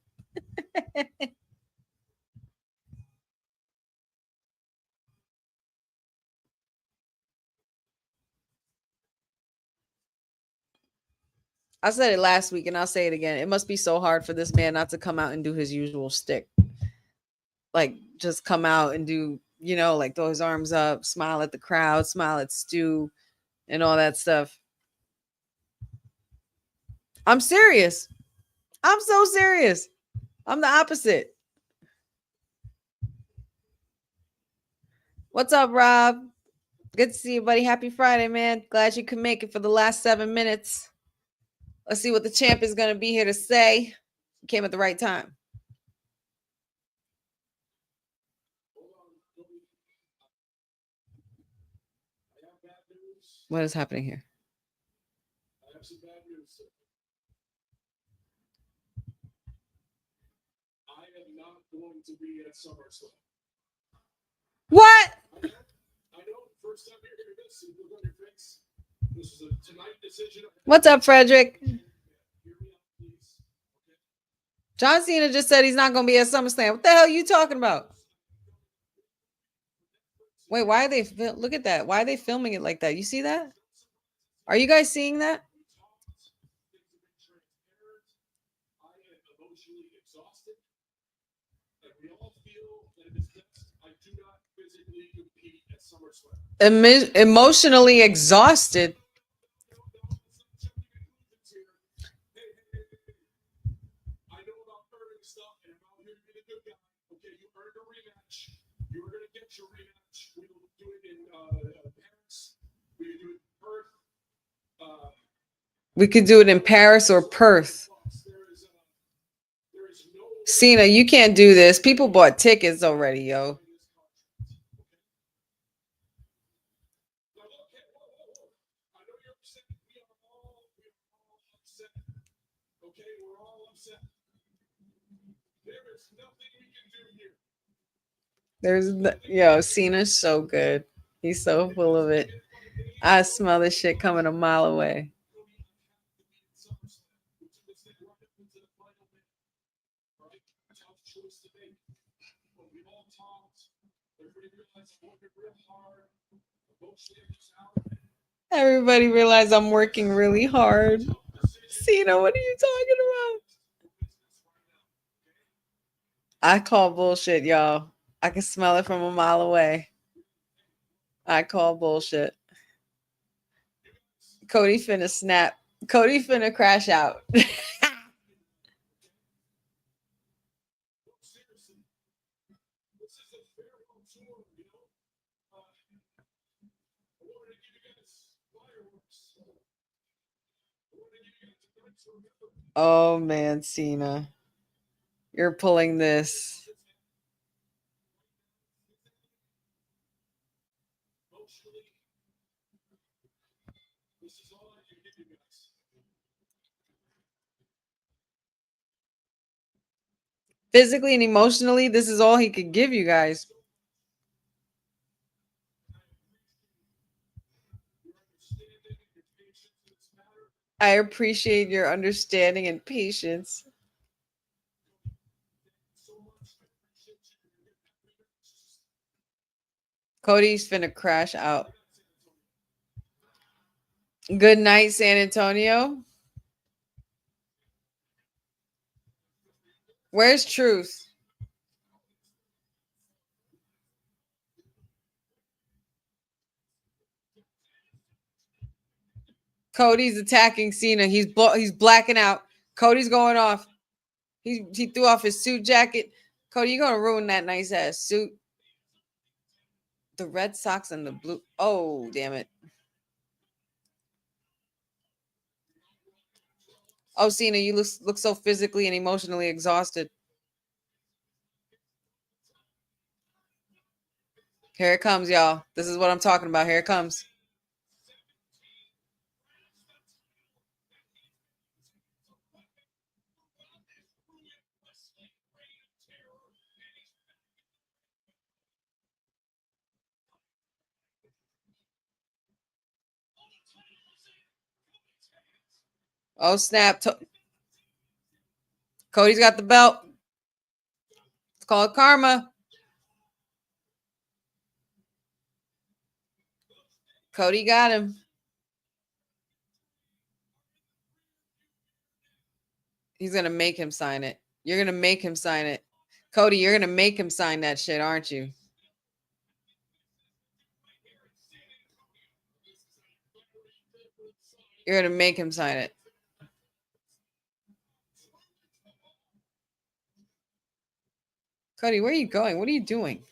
I said it last week and I'll say it again. It must be so hard for this man not to come out and do his usual shtick. Like, just come out and do, like throw his arms up, smile at the crowd, smile at Stu, and all that stuff. I'm serious. I'm so serious. I'm the opposite. What's up, Rob? Good to see you, buddy. Happy Friday, man. Glad you could make it for the last 7 minutes. Let's see what the champ is going to be here to say. He came at the right time. What is happening here? I have some bad news, sir. I am not going to be at SummerSlam. What? I know, first time you're hearing this, and look on your face. This is a tonight decision. What's up, Frederick? Hear me out, please. Okay? John Cena just said he's not going to be at SummerSlam. What the hell are you talking about? Wait, why are they? Look at that. Why are they filming it like that? You see that? Are you guys seeing that? I am emotionally exhausted. And we all feel that it is best I do not physically compete at SummerSlam. Emotionally exhausted. I know about earning stuff, and I'm out here to be the good guy. Okay, you earned a rematch. You were gonna get your rematch. We will do it in Paris. We will do it in Perth. We could do it in Paris or Perth. There is no Cena, you can't do this. People bought tickets already, yo. Now, okay, whoa. I know you're upset. We are all upset. Okay, we're all upset. There is nothing we can do here. Yo, Cena's so good. He's so full of it. I smell this shit coming a mile away. Everybody realized I'm working really hard. Cena, what are you talking about? I call bullshit, y'all. I can smell it from a mile away. I call bullshit. Cody finna snap. Cody finna crash out. Oh man, Cena. You're pulling this. Physically and emotionally, this is all he could give you guys. I appreciate your understanding and patience. Cody's finna crash out. Good night, San Antonio. Where's Truth? Cody's attacking Cena. He's blacking out. Cody's going off. He threw off his suit jacket. Cody, you're gonna ruin that nice ass suit. The red socks and the blue. Oh, damn it. Oh, Cena, you look so physically and emotionally exhausted. Here it comes, y'all. This is what I'm talking about. Here it comes. Oh, snap. Cody's got the belt. It's called karma. Cody got him. He's going to make him sign it. You're going to make him sign it. Cody, you're going to make him sign that shit, aren't you? You're going to make him sign it. Cody, where are you going? What are you doing?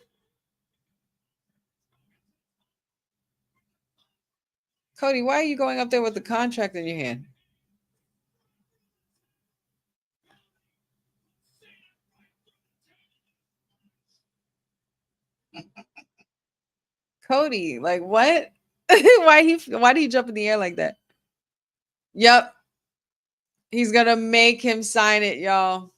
Cody, why are you going up there with the contract in your hand? Cody, like what? why did he jump in the air like that? Yep. He's going to make him sign it, y'all.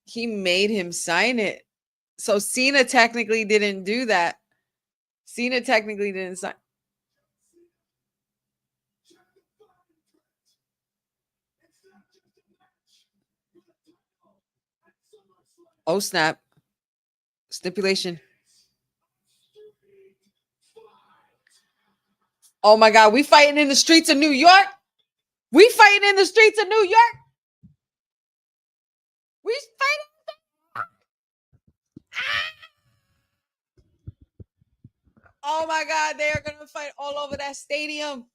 He made him sign it. So Cena technically didn't do that. Cena technically didn't sign. Oh, snap. Stipulation. Oh, my God. We fighting in the streets of New York? We fighting in the streets of New York? We fighting? Oh my God, they are gonna fight all over that stadium.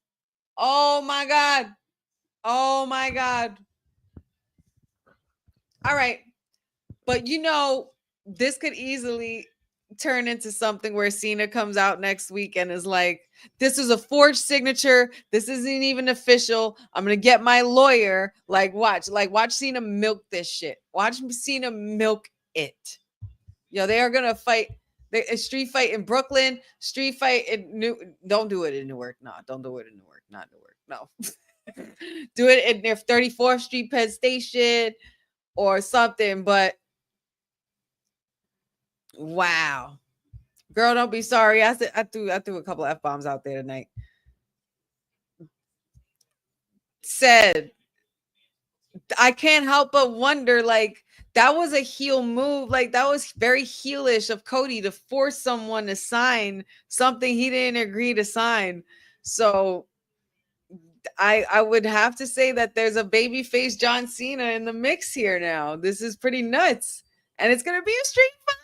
Oh my God. Oh my God. All right. But this could easily turn into something where Cena comes out next week and is like, this is a forged signature. This isn't even official. I'm gonna get my lawyer. Watch Cena milk this shit. Watch Cena milk it. They are gonna fight. A street fight in Brooklyn, street fight in don't do it in Newark. No, don't do it in Newark. Not Newark. No. Do it in their 34th Street Penn Station or something. But wow. Girl, don't be sorry. I threw a couple of F-bombs out there tonight. Said I can't help but wonder, that was a heel move. That was very heelish of Cody to force someone to sign something he didn't agree to sign. So I would have to say that there's a babyface John Cena in the mix here now. This is pretty nuts. And it's gonna be a street fight.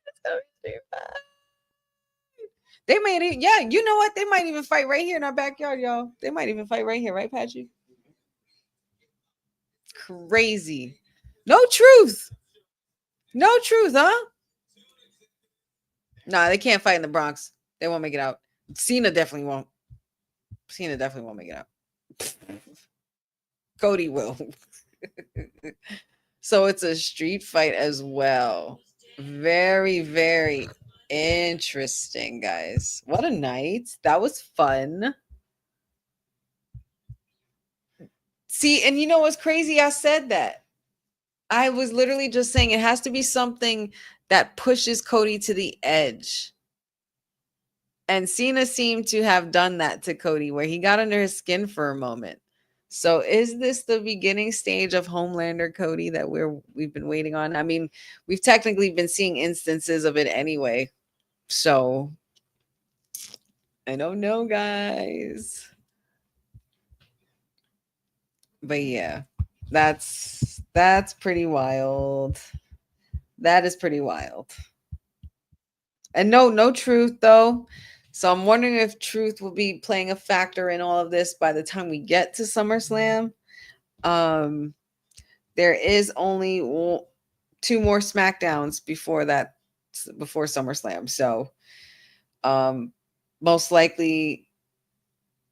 It's gonna be a street fight. They made it, yeah. You know what? They might even fight right here in our backyard, y'all. They might even fight right here, right, Patrick? Crazy. No truth. No truth, huh? Nah, they can't fight in the Bronx. They won't make it out. Cena definitely won't. Cena definitely won't make it out. Cody will. So it's a street fight as well. Very, very interesting, guys. What a night. That was fun. See, and you know what's crazy? I said that. I was literally just saying it has to be something that pushes Cody to the edge. And Cena seemed to have done that to Cody, where he got under his skin for a moment. So is this the beginning stage of Homelander Cody that we've been waiting on? I mean, we've technically been seeing instances of it anyway. So I don't know, guys. But yeah, that's pretty wild. That is pretty wild. And no truth though. So I'm wondering if truth will be playing a factor in all of this by the time we get to SummerSlam. There is only 2 more Smackdowns before SummerSlam. So most likely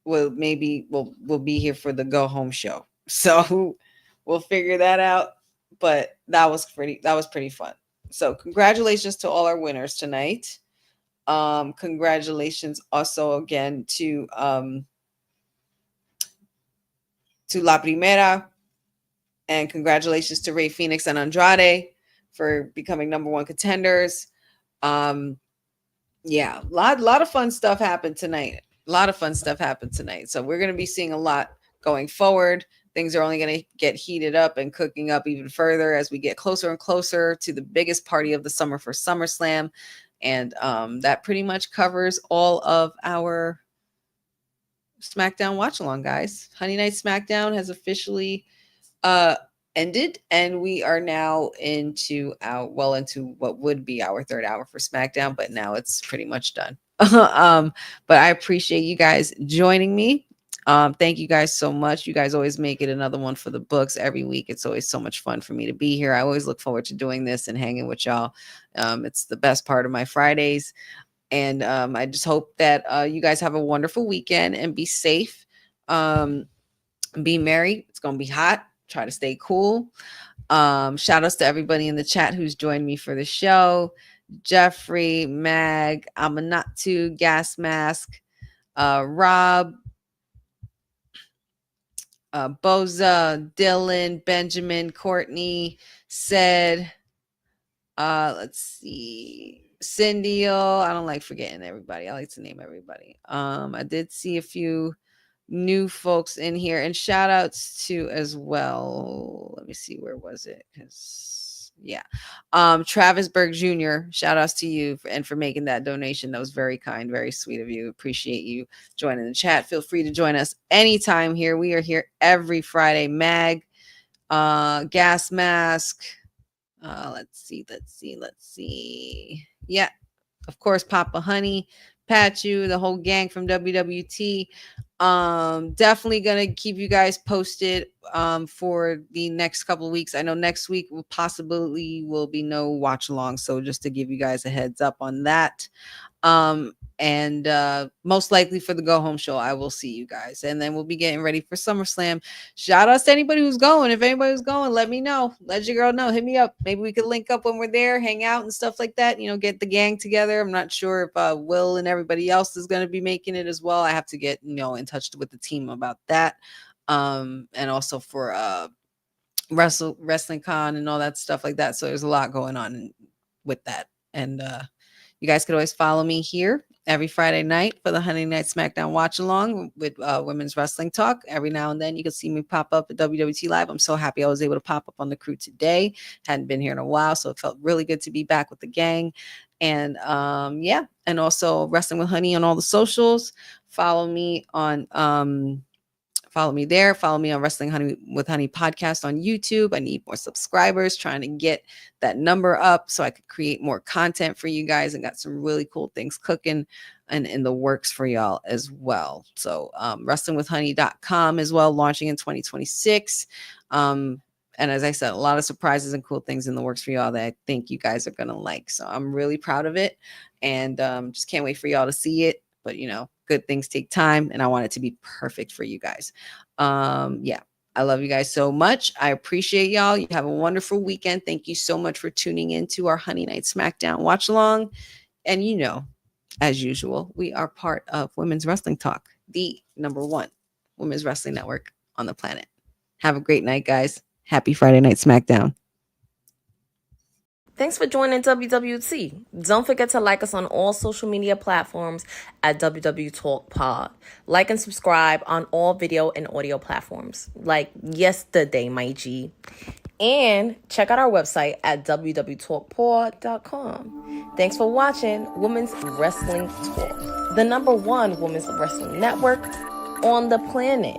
we'll be here for the go home show. So we'll figure that out. But that was pretty fun. So congratulations to all our winners tonight. Congratulations also again to La Primera, and congratulations to Rey Fénix and Andrade for becoming number 1 contenders. Yeah, a lot of fun stuff happened tonight. So we're going to be seeing a lot going forward. Things are only going to get heated up and cooking up even further as we get closer and closer to the biggest party of the summer for SummerSlam. And that pretty much covers all of our SmackDown watch along, guys. Honey Night SmackDown has officially ended, and we are now into what would be our 3rd hour for SmackDown, but now it's pretty much done. But I appreciate you guys joining me. Thank you guys so much. You guys always make it another one for the books every week. It's always so much fun for me to be here. I always look forward to doing this and hanging with y'all. It's the best part of my Fridays. And I just hope that you guys have a wonderful weekend and be safe. Be merry. It's going to be hot. Try to stay cool. Shout outs to everybody in the chat who's joined me for the show. Jeffrey, Mag, Amanatu, Gas Mask, Rob, Boza, Dylan, Benjamin, Courtney, said, let's see, Cindy. I don't like forgetting everybody. I like to name everybody. I did see a few new folks in here, and shout outs to as well. Let me see, where was it? Travis Berg Jr., shout outs to you for making that donation. That was very kind, very sweet of you. Appreciate you joining the chat. Feel free to join us anytime here. We are here every Friday. Mag, Gas Mask. Let's see. Yeah. of course, Papa Honey, Pachu, the whole gang from WWT. Definitely gonna keep you guys posted for the next couple of weeks. I know next week will be no watch along, so just to give you guys a heads up on that. And most likely for the go home show, I will see you guys, and then we'll be getting ready for SummerSlam. Shout outs to anybody who's going. If anybody's going, let me know. Let your girl know. Hit me up. Maybe we could link up when we're there, hang out and stuff like that. You know, get the gang together. I'm not sure if Will and everybody else is going to be making it as well. I have to get in touch with the team about that. And also for Wrestling Con and all that stuff like that. So there's a lot going on with that. And you guys could always follow me here every Friday night for the Honey Night Smackdown watch along with Women's Wrestling Talk. Every now and then you can see me pop up at WWT Live. I'm so happy I was able to pop up on the crew today. Hadn't been here in a while, so it felt really good to be back with the gang. And and also Wrestling with Honey on all the socials. Follow me there. Follow me on Wrestling Honey with Honey podcast on YouTube. I need more subscribers, trying to get that number up so I could create more content for you guys, and got some really cool things cooking and in the works for y'all as well. So wrestlingwithhoney.com as well, launching in 2026. And as I said, a lot of surprises and cool things in the works for y'all that I think you guys are going to like. So I'm really proud of it, and just can't wait for y'all to see it. But, good things take time, and I want it to be perfect for you guys. I love you guys so much. I appreciate y'all. You have a wonderful weekend. Thank you so much for tuning in to our Honey Night Smackdown watch along. And as usual, we are part of Women's Wrestling Talk, the #1 women's wrestling network on the planet. Have a great night, guys. Happy Friday Night Smackdown. Thanks for joining WWT. Don't forget to like us on all social media platforms at WWTalkpod. Like and subscribe on all video and audio platforms, like yesterday, my G. And check out our website at www.talkpod.com. Thanks for watching Women's Wrestling Talk, the #1 women's wrestling network on the planet.